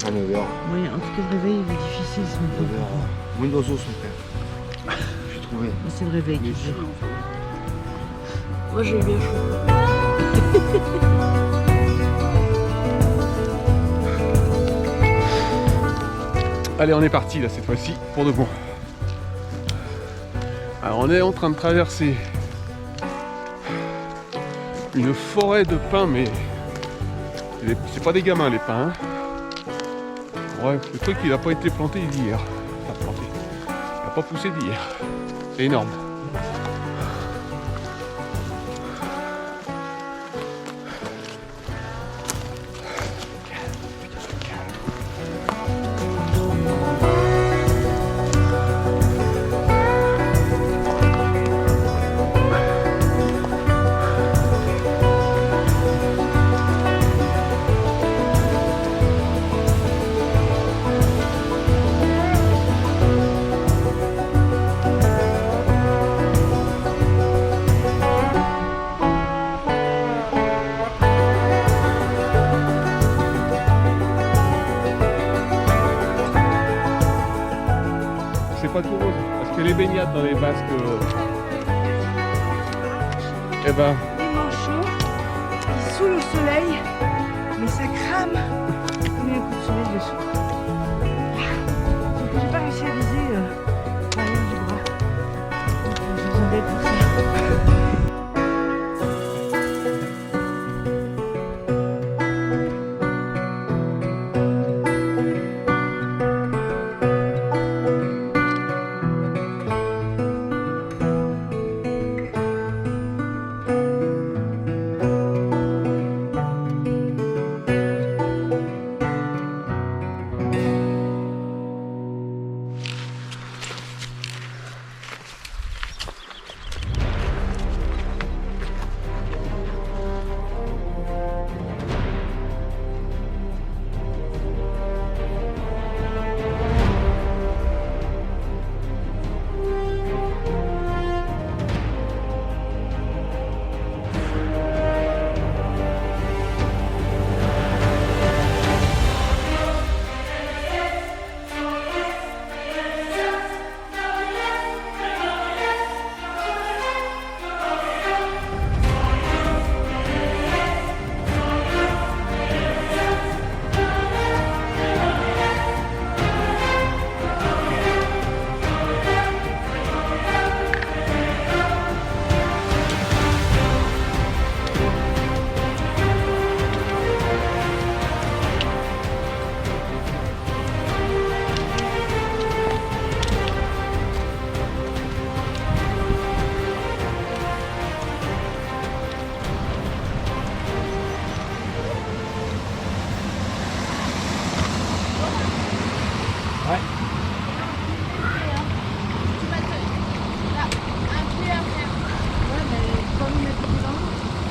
[SPEAKER 8] À 9h.
[SPEAKER 3] Oui, en tout cas, le réveil, il est difficile ce matin.
[SPEAKER 8] Moins d'oiseaux son père. J'ai trouvé.
[SPEAKER 3] Mais c'est le réveil qui fait.
[SPEAKER 4] Moi j'ai eu bien chaud.
[SPEAKER 2] Allez, on est parti là cette fois-ci pour de bon. Alors on est en train de traverser une forêt de pins, mais c'est pas des gamins les pins. Hein. Bref, le truc il a pas été planté d'hier. Enfin planté. Il a pas poussé d'hier. C'est énorme. Pas tout rose, parce que les baignades dans les basques, eh ben,
[SPEAKER 4] Les manchots, ils sous le soleil, mais ça crame.
[SPEAKER 3] Comme un coup de soleil dessous. Sauf que j'ai pas réussi à viser l'arrière du bras. Donc je vous embête pour ça.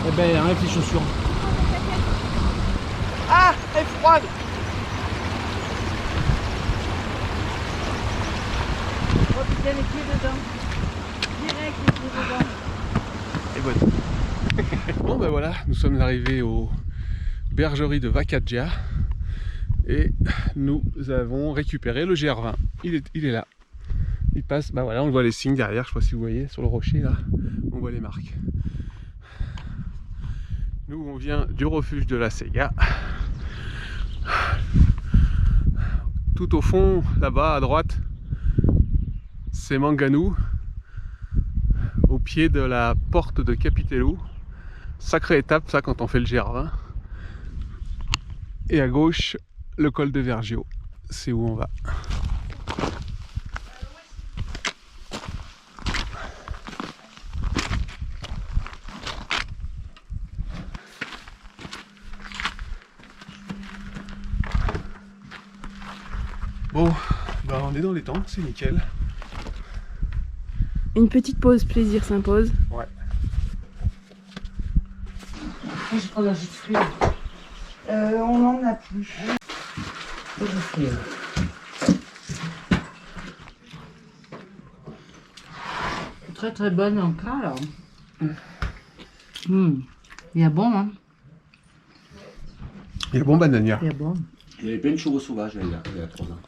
[SPEAKER 5] Eh ben, enlève tes chaussures.
[SPEAKER 4] Ah, elle est froide.
[SPEAKER 3] Oh putain, les pieds dedans. Direct les pieds dedans.
[SPEAKER 2] et voilà. Bon ben voilà, nous sommes arrivés aux bergeries de Vacaggia et nous avons récupéré le GR20. Il est là. Il passe, bah voilà, on voit les signes derrière, je sais pas si vous voyez, sur le rocher là, on voit les marques. Nous on vient du refuge de la Sega. Tout au fond, là-bas à droite, c'est Manganou, au pied de la porte de Capitello. Sacrée étape ça quand on fait le GR20. Et à gauche, le col de Vergio, c'est où on va. Bon, ben on est dans les temps, c'est nickel.
[SPEAKER 4] Une petite pause plaisir s'impose.
[SPEAKER 2] Ouais.
[SPEAKER 3] Je prends un jus de fruits. On n'en a plus. Jus de fruits. Très très bonne en cas là. Il y a bon hein.
[SPEAKER 2] Il est bon bananière.
[SPEAKER 3] Il y a bon.
[SPEAKER 8] Il y avait plein de chevaux sauvages il y a 3 ans.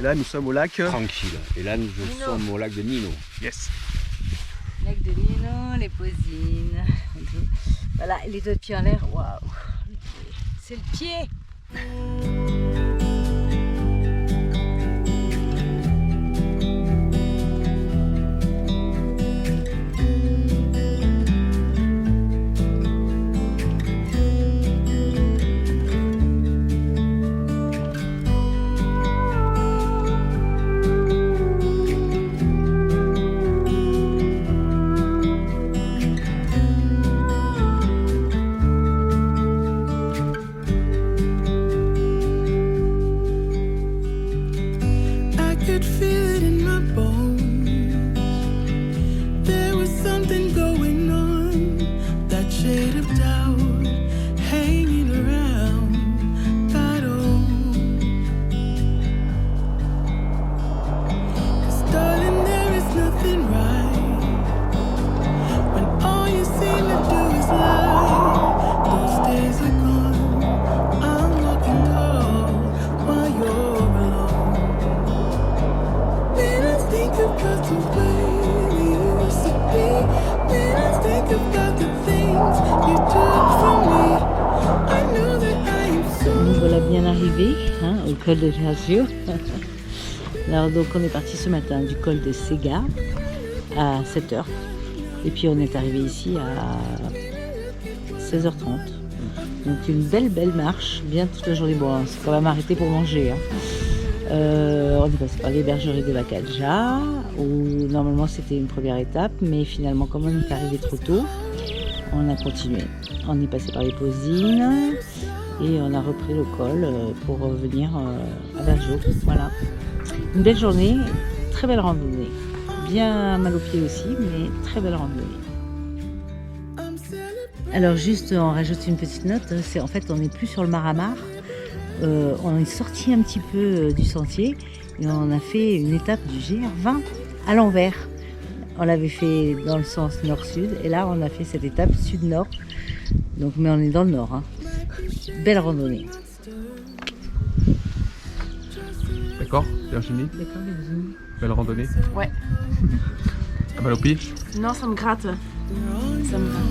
[SPEAKER 2] là, nous sommes au lac.
[SPEAKER 8] Tranquille. Et là, nous sommes au lac de Nino.
[SPEAKER 2] Yes.
[SPEAKER 3] Lac de Nino, les Posines. Voilà, les deux pieds en l'air. Waouh. C'est le pied. Nous voilà bien arrivés au col de Lazio. Alors donc on est parti ce matin du col de Sega à 7h et puis on est arrivé ici à 16h30. Donc une belle marche, bien toute la journée. Bon, on s'est quand même arrêté pour manger. On est passé par les bergeries de Vacaggia où normalement c'était une première étape, mais finalement comme on est arrivé trop tôt, on a continué. On est passé par les Posines et on a repris le col pour venir à Vergio. Voilà. Une belle journée, très belle randonnée. Bien mal aux pieds aussi, mais très belle randonnée. Alors juste, on rajoute une petite note, c'est en fait on n'est plus sur le Maramar. On est sorti un petit peu du sentier et on a fait une étape du GR20 à l'envers. On l'avait fait dans le sens nord-sud et là on a fait cette étape sud-nord. Donc, mais on est dans le nord. Belle randonnée.
[SPEAKER 2] D'accord, Virginie?
[SPEAKER 3] D'accord, Virginie.
[SPEAKER 2] Belle randonnée?
[SPEAKER 4] Ouais.
[SPEAKER 2] Ah bah l'OPI.
[SPEAKER 4] Non, ça me gratte. Ça me gratte.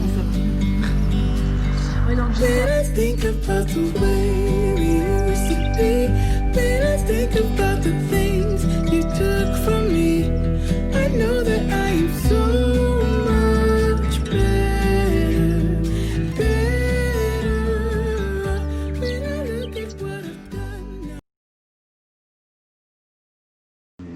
[SPEAKER 4] Ouais, donc j'ai...
[SPEAKER 6] When I think about the way we used to be, when I think about the things you took from me, I know that I am so much better, better. When I look at what I've done.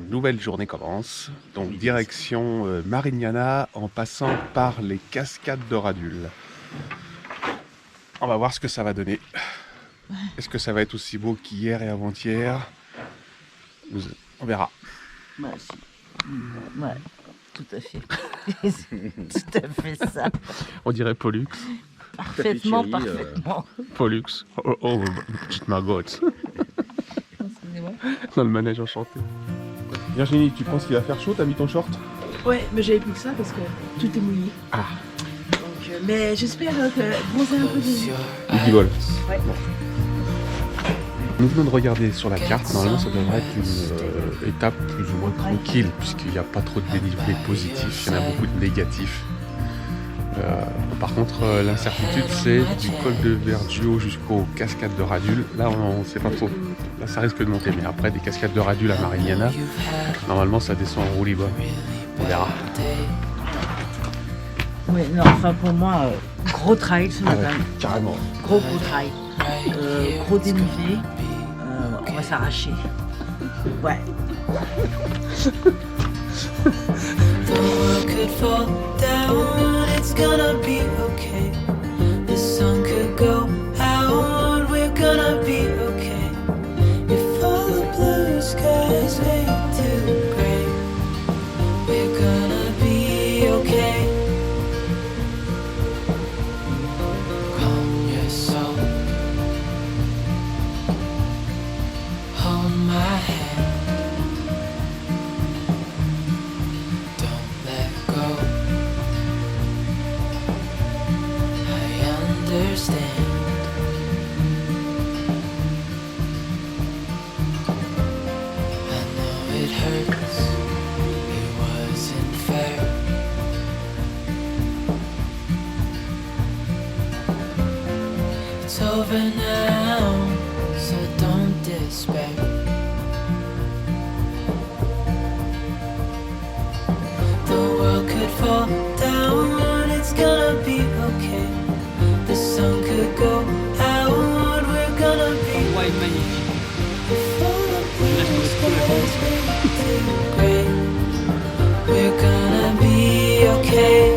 [SPEAKER 2] Nouvelle journée commence, donc direction Marignana en passant par les cascades de Radul. On va voir ce que ça va donner. Est-ce que ça va être aussi beau qu'hier et avant-hier? On verra.
[SPEAKER 3] Ouais, ouais, tout à fait. Tout à fait ça.
[SPEAKER 2] On dirait Pollux.
[SPEAKER 3] Parfaitement,
[SPEAKER 8] chérie,
[SPEAKER 3] parfaitement.
[SPEAKER 2] Pollux. Oh, petite Margot.
[SPEAKER 3] Excusez-moi.
[SPEAKER 2] Dans le manège enchanté. Virginie, tu penses qu'il va faire chaud? T'as mis ton short?
[SPEAKER 4] Ouais, mais j'avais plus que ça parce que tout est mouillé.
[SPEAKER 2] Ah.
[SPEAKER 4] Donc, mais j'espère que bronzer un peu des yeux.
[SPEAKER 2] Du vol.
[SPEAKER 4] Ouais.
[SPEAKER 2] Nous venons de regarder sur la carte, normalement ça devrait être une étape plus ou moins tranquille, puisqu'il n'y a pas trop de dénivelé positif, il y en a beaucoup de négatifs. Par contre, l'incertitude c'est du col de Verduo jusqu'aux cascades de Radul. Là, on ne sait pas trop. Là, ça risque de monter, mais après des cascades de Radul à Marignana, normalement ça descend en roue libre. On verra.
[SPEAKER 3] Oui, non, enfin pour moi, gros trail ce matin.
[SPEAKER 2] Carrément.
[SPEAKER 3] Gros trail. Gros dénivelé. On va s'arracher. Ouais.
[SPEAKER 6] The world could fall down, it's gonna be okay. The sun could go out, we're gonna be okay. If all the blue skies fade to gray, we're gonna be okay. Calm your soul, hold my hand. Understand. I know it hurts. It wasn't fair. It's over now, so don't despair. The world could fall down, it's gonna be okay. The sun could go out, we're gonna be
[SPEAKER 5] Ouais, magnifique.
[SPEAKER 6] great. We're gonna be okay.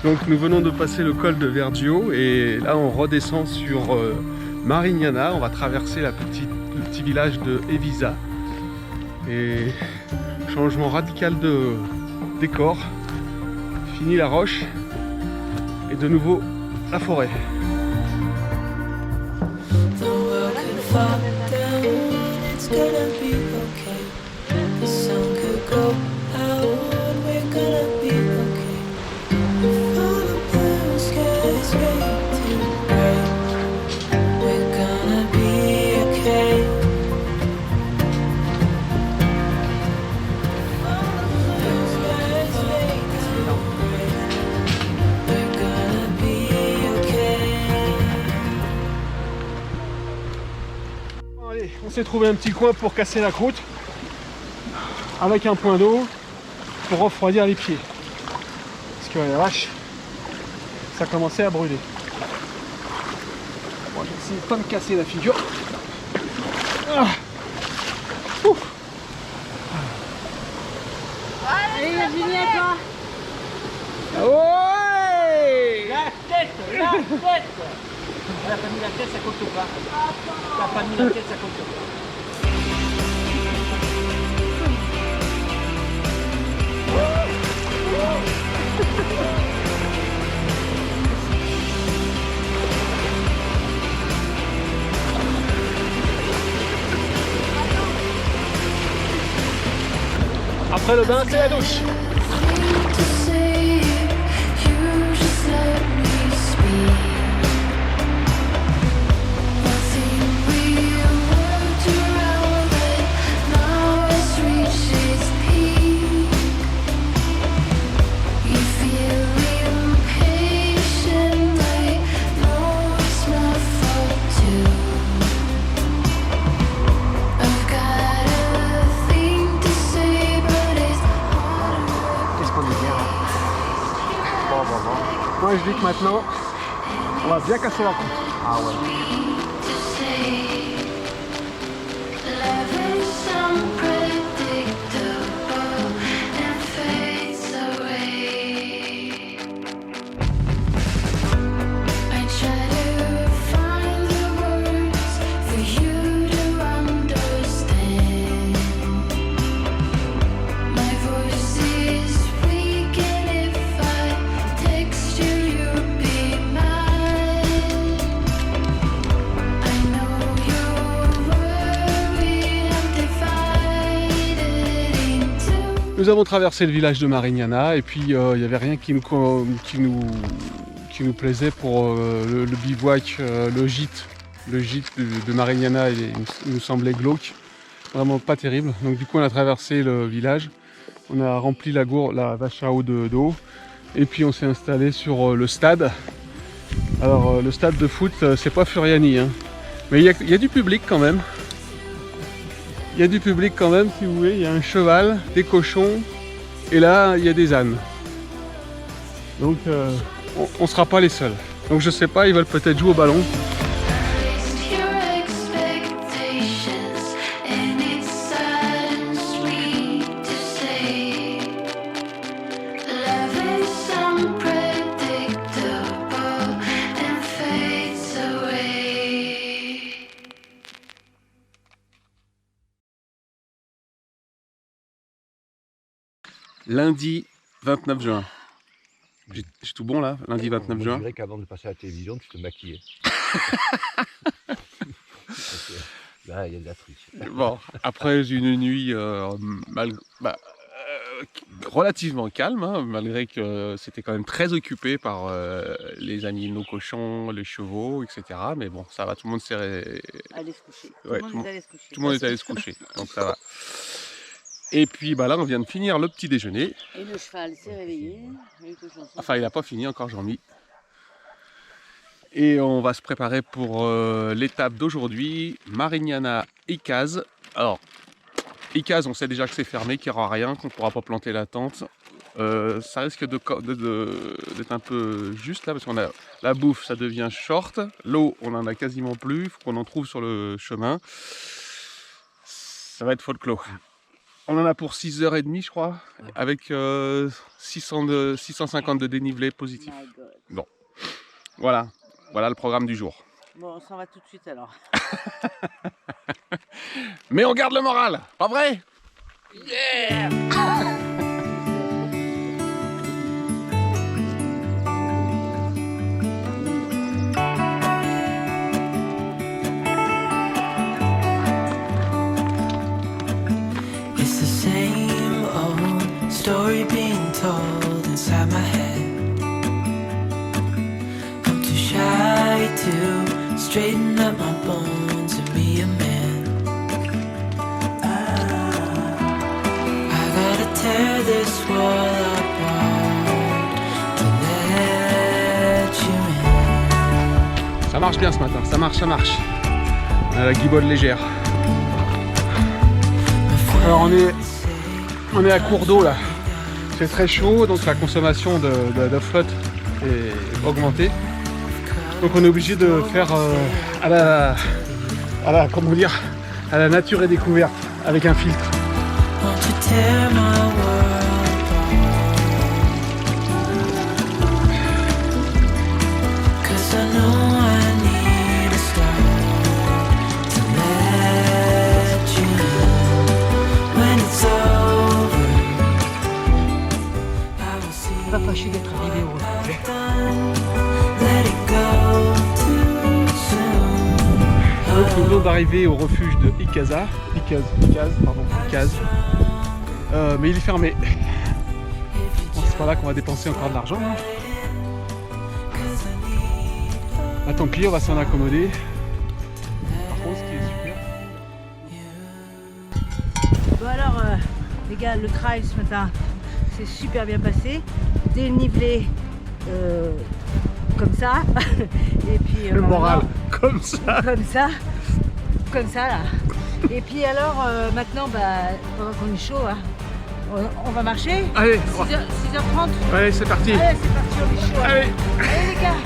[SPEAKER 2] Donc nous venons de passer le col de Verduo et là on redescend sur Marignana. On va traverser le petit village de Evisa. Et changement radical de décor. Fini la roche et de nouveau la forêt.
[SPEAKER 6] The world could fall down, it's gonna be okay. The sun could go out, we're gonna be okay. If all the blue skies fade to gray, we're gonna be okay. Blue skies fade to gray, we're gonna be okay.
[SPEAKER 2] Bon, allez, on s'est trouvé un petit coin pour casser la croûte avec un point d'eau pour refroidir les pieds. Parce que la vache, ça commençait à brûler. Bon, je vais essayer de pas me casser la figure. Ah. Ouf.
[SPEAKER 3] Allez Virginie, à toi.
[SPEAKER 2] Ouais.
[SPEAKER 3] La tête. T'as pas mis la tête, ça compte pas. T'as pas mis la tête, ça compte pas.
[SPEAKER 2] Après le bain, c'est la douche.
[SPEAKER 7] To say you just let me speak. I think we worked around it. Now it's real.
[SPEAKER 2] Moi je dis que maintenant, on va bien casser la croûte. Ah ouais. Nous avons traversé le village de Marignana et puis il n'y avait rien qui nous plaisait pour le bivouac, le gîte. Le gîte de Marignana il nous semblait glauque, vraiment pas terrible. Donc du coup on a traversé le village, on a rempli la vache à eau d'eau et puis on s'est installé sur le stade. Alors le stade de foot c'est pas Furiani, hein. Mais il y a du public quand même. Il y a du public quand même, si vous voulez, il y a un cheval, des cochons, et là, il y a des ânes. Donc, on ne sera pas les seuls. Donc, je sais pas, ils veulent peut-être jouer au ballon. Lundi 29 juin. J'ai tout bon là, lundi 29 juin.
[SPEAKER 8] Je dirais qu'avant de passer à la télévision, tu te maquillais. Là, il y a de la triche.
[SPEAKER 2] Bon, après une nuit relativement calme, hein, malgré que c'était quand même très occupé par les animaux cochons, les chevaux, etc. Mais bon, ça va, tout le monde s'est...
[SPEAKER 3] Allez se coucher.
[SPEAKER 2] Ouais,
[SPEAKER 3] Tout le monde est allé se coucher.
[SPEAKER 2] Tout le monde est allé se coucher, donc ça va. Et puis bah là, on vient de finir le petit déjeuner.
[SPEAKER 3] Et le cheval s'est réveillé.
[SPEAKER 2] Enfin, il n'a pas fini encore, Jean-Mi. Et on va se préparer pour l'étape d'aujourd'hui, Marignana-Icaz. Alors, Icaz, on sait déjà que c'est fermé, qu'il n'y aura rien, qu'on ne pourra pas planter la tente. Ça risque d'être un peu juste là, parce qu'on a la bouffe, ça devient short. L'eau, on en a quasiment plus, il faut qu'on en trouve sur le chemin. Ça va être folklore. On en a pour 6h30 je crois, avec 650 de dénivelé positif. Bon, voilà le programme du jour.
[SPEAKER 3] Bon, on s'en va tout de suite alors.
[SPEAKER 2] Mais on garde le moral, pas vrai? Yeah!
[SPEAKER 6] Story being told inside my head. I'm too shy to straighten up my bones and be a man. I gotta tear this wall apart to let you in.
[SPEAKER 2] Ça marche bien ce matin, ça marche. On a la guibole légère. Alors on est à court d'eau là. C'est très chaud, donc la consommation de flotte est augmentée. Donc on est obligé de faire à la nature et découverte avec un filtre.
[SPEAKER 3] Pas fâché d'être arrivé au refuge.
[SPEAKER 2] Donc nous venons d'arriver au refuge de Icaz. Mais il est fermé. Bon, c'est pas là qu'on va dépenser encore de l'argent. Hein. Ah, tant pis, on va s'en accommoder. Par contre, ce qui est super.
[SPEAKER 3] Bon alors les gars, le trail ce matin s'est super bien passé. Dénivelé comme ça. Et puis
[SPEAKER 2] le moral comme ça
[SPEAKER 3] là. Et puis alors maintenant pendant qu'on est chaud, hein, On va marcher.
[SPEAKER 2] Allez,
[SPEAKER 3] 6h30.
[SPEAKER 2] allez, c'est parti.
[SPEAKER 3] Allez, c'est parti, on est chaud.
[SPEAKER 2] Allez.
[SPEAKER 3] Allez les gars.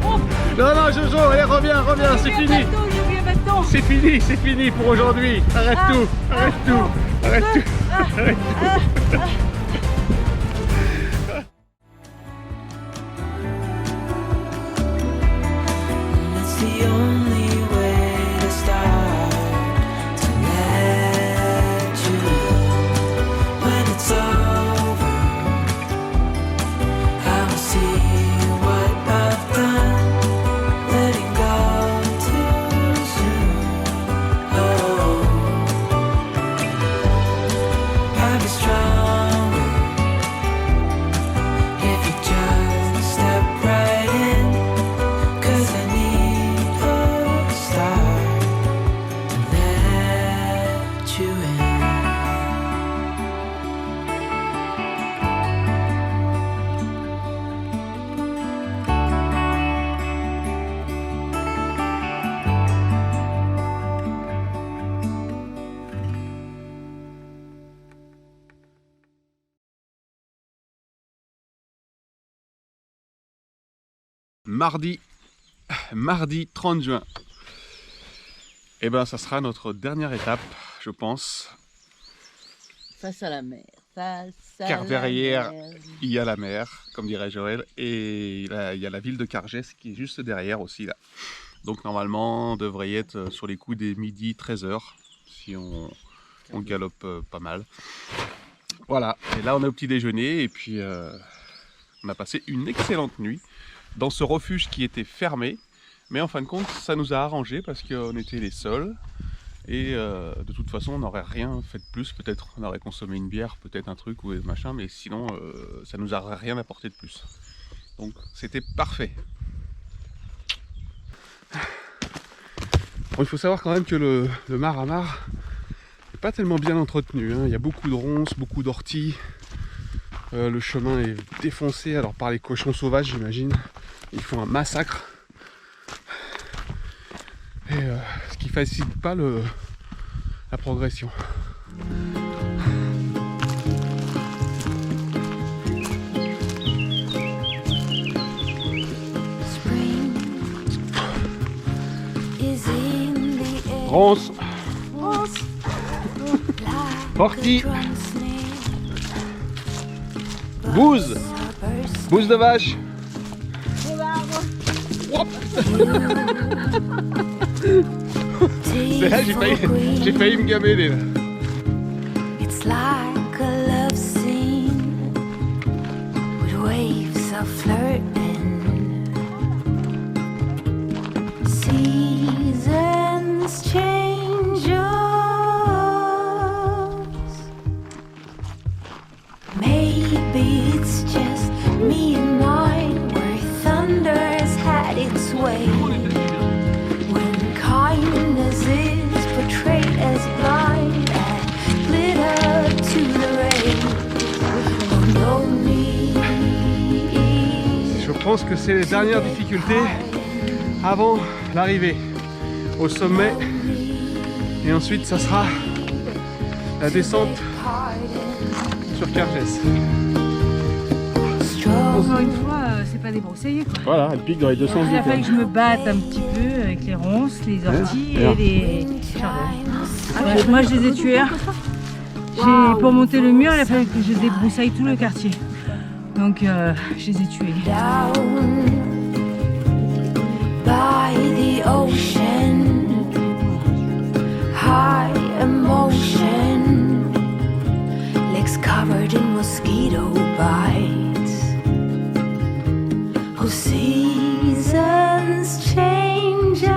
[SPEAKER 3] Oh,
[SPEAKER 2] Non, non, Jojo, allez, reviens, c'est
[SPEAKER 3] j'ai oublié
[SPEAKER 2] fini.
[SPEAKER 3] un bâton, j'ai oublié un bâton.
[SPEAKER 2] C'est fini pour aujourd'hui. Arrête tout, arrête tout, arrête tout. Arrête tout.
[SPEAKER 6] It's the only way to start to let you when it's over. I will see what I've done, letting go too soon. Oh, I'll be stronger if you just step right in. 'Cause I need a start to let you in.
[SPEAKER 2] Mardi 30 juin. Et ben ça sera notre dernière étape, je pense.
[SPEAKER 3] Face à la mer. Face à
[SPEAKER 2] Car
[SPEAKER 3] la
[SPEAKER 2] derrière,
[SPEAKER 3] mer.
[SPEAKER 2] il y a la mer, comme dirait Joël, et là, il y a la ville de Cargès qui est juste derrière aussi là. Donc normalement, on devrait y être sur les coups des midi 13h, si on galope pas mal. Voilà, et là on est au petit déjeuner, et puis on a passé une excellente nuit dans ce refuge qui était fermé. Mais en fin de compte, ça nous a arrangé parce qu'on était les seuls. Et de toute façon, on n'aurait rien fait de plus. Peut-être on aurait consommé une bière, peut-être un truc ou machin, mais sinon, ça nous aurait rien apporté de plus. Donc, c'était parfait. Bon, il faut savoir quand même que le Mar-à-Mar n'est pas tellement bien entretenu, hein. Il y a beaucoup de ronces, beaucoup d'orties. Le chemin est défoncé alors par les cochons sauvages, j'imagine. Ils font un massacre. Et ce qui facilite pas la progression. Ronce, ortie, bouse, bouse de vache. Hop. Là, j'ai failli me gamer là.
[SPEAKER 7] It's like a love scene with waves of flirting. Seasons change yours. Maybe it's just me and mine where thunder's had its way. When kindness is portrayed as blind and glitter to the rain.
[SPEAKER 2] Je pense que c'est les dernières difficultés avant l'arrivée au sommet. Et ensuite, ça sera la descente sur Cargès.
[SPEAKER 3] Encore une fois, c'est pas débroussaillé quoi.
[SPEAKER 2] Voilà, elle pique dans les deux sens
[SPEAKER 3] Il a
[SPEAKER 2] du
[SPEAKER 3] fallu
[SPEAKER 2] terme.
[SPEAKER 3] que je me batte un petit peu avec les ronces, les orties
[SPEAKER 2] Hein,
[SPEAKER 3] et les chardons. Ouais, moi je les ai tués. Pour monter le mur, il a fallu que je débroussaille tout le quartier. Donc je les ai tués.
[SPEAKER 7] Down by the ocean, high emotion, legs covered in mosquito bites. Oh, seasons change us.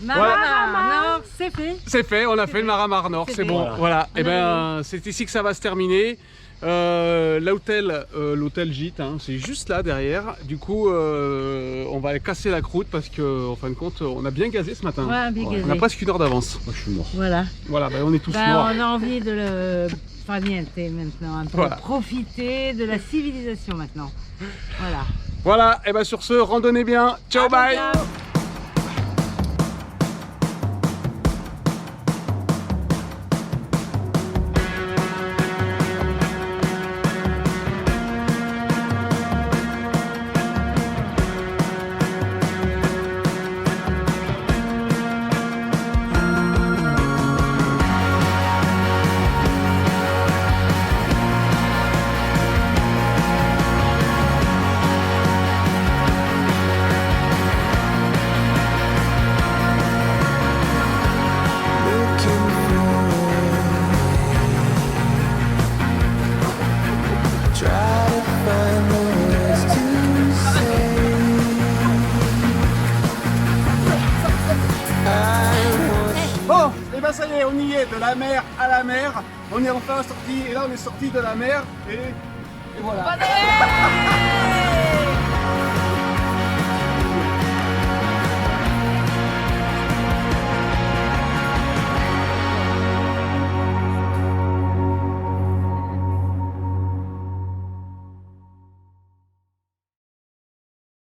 [SPEAKER 3] Maramar, c'est fait.
[SPEAKER 2] C'est fait, on a fait le Mar-à-Mar Nord, c'est bon. Voilà, et ben c'est ici que ça va se terminer. L'hôtel gîte, hein, c'est juste là derrière. Du coup, on va casser la croûte parce que, en fin de compte, on a bien gazé ce matin.
[SPEAKER 3] Ouais, bien gazé.
[SPEAKER 2] On a presque une heure d'avance.
[SPEAKER 8] Moi, je suis mort.
[SPEAKER 3] Voilà.
[SPEAKER 2] Voilà, on est tous morts.
[SPEAKER 3] On a envie de le farnienter maintenant, un peu
[SPEAKER 2] Voilà.
[SPEAKER 3] profiter de la civilisation maintenant. Voilà.
[SPEAKER 2] Voilà, et ben sur ce, randonnez bien. Ciao, bye.
[SPEAKER 3] Ciao.
[SPEAKER 2] là ça y est, on y est, de la mer à la mer. On est enfin sorti, et là on est sorti de la mer, et voilà.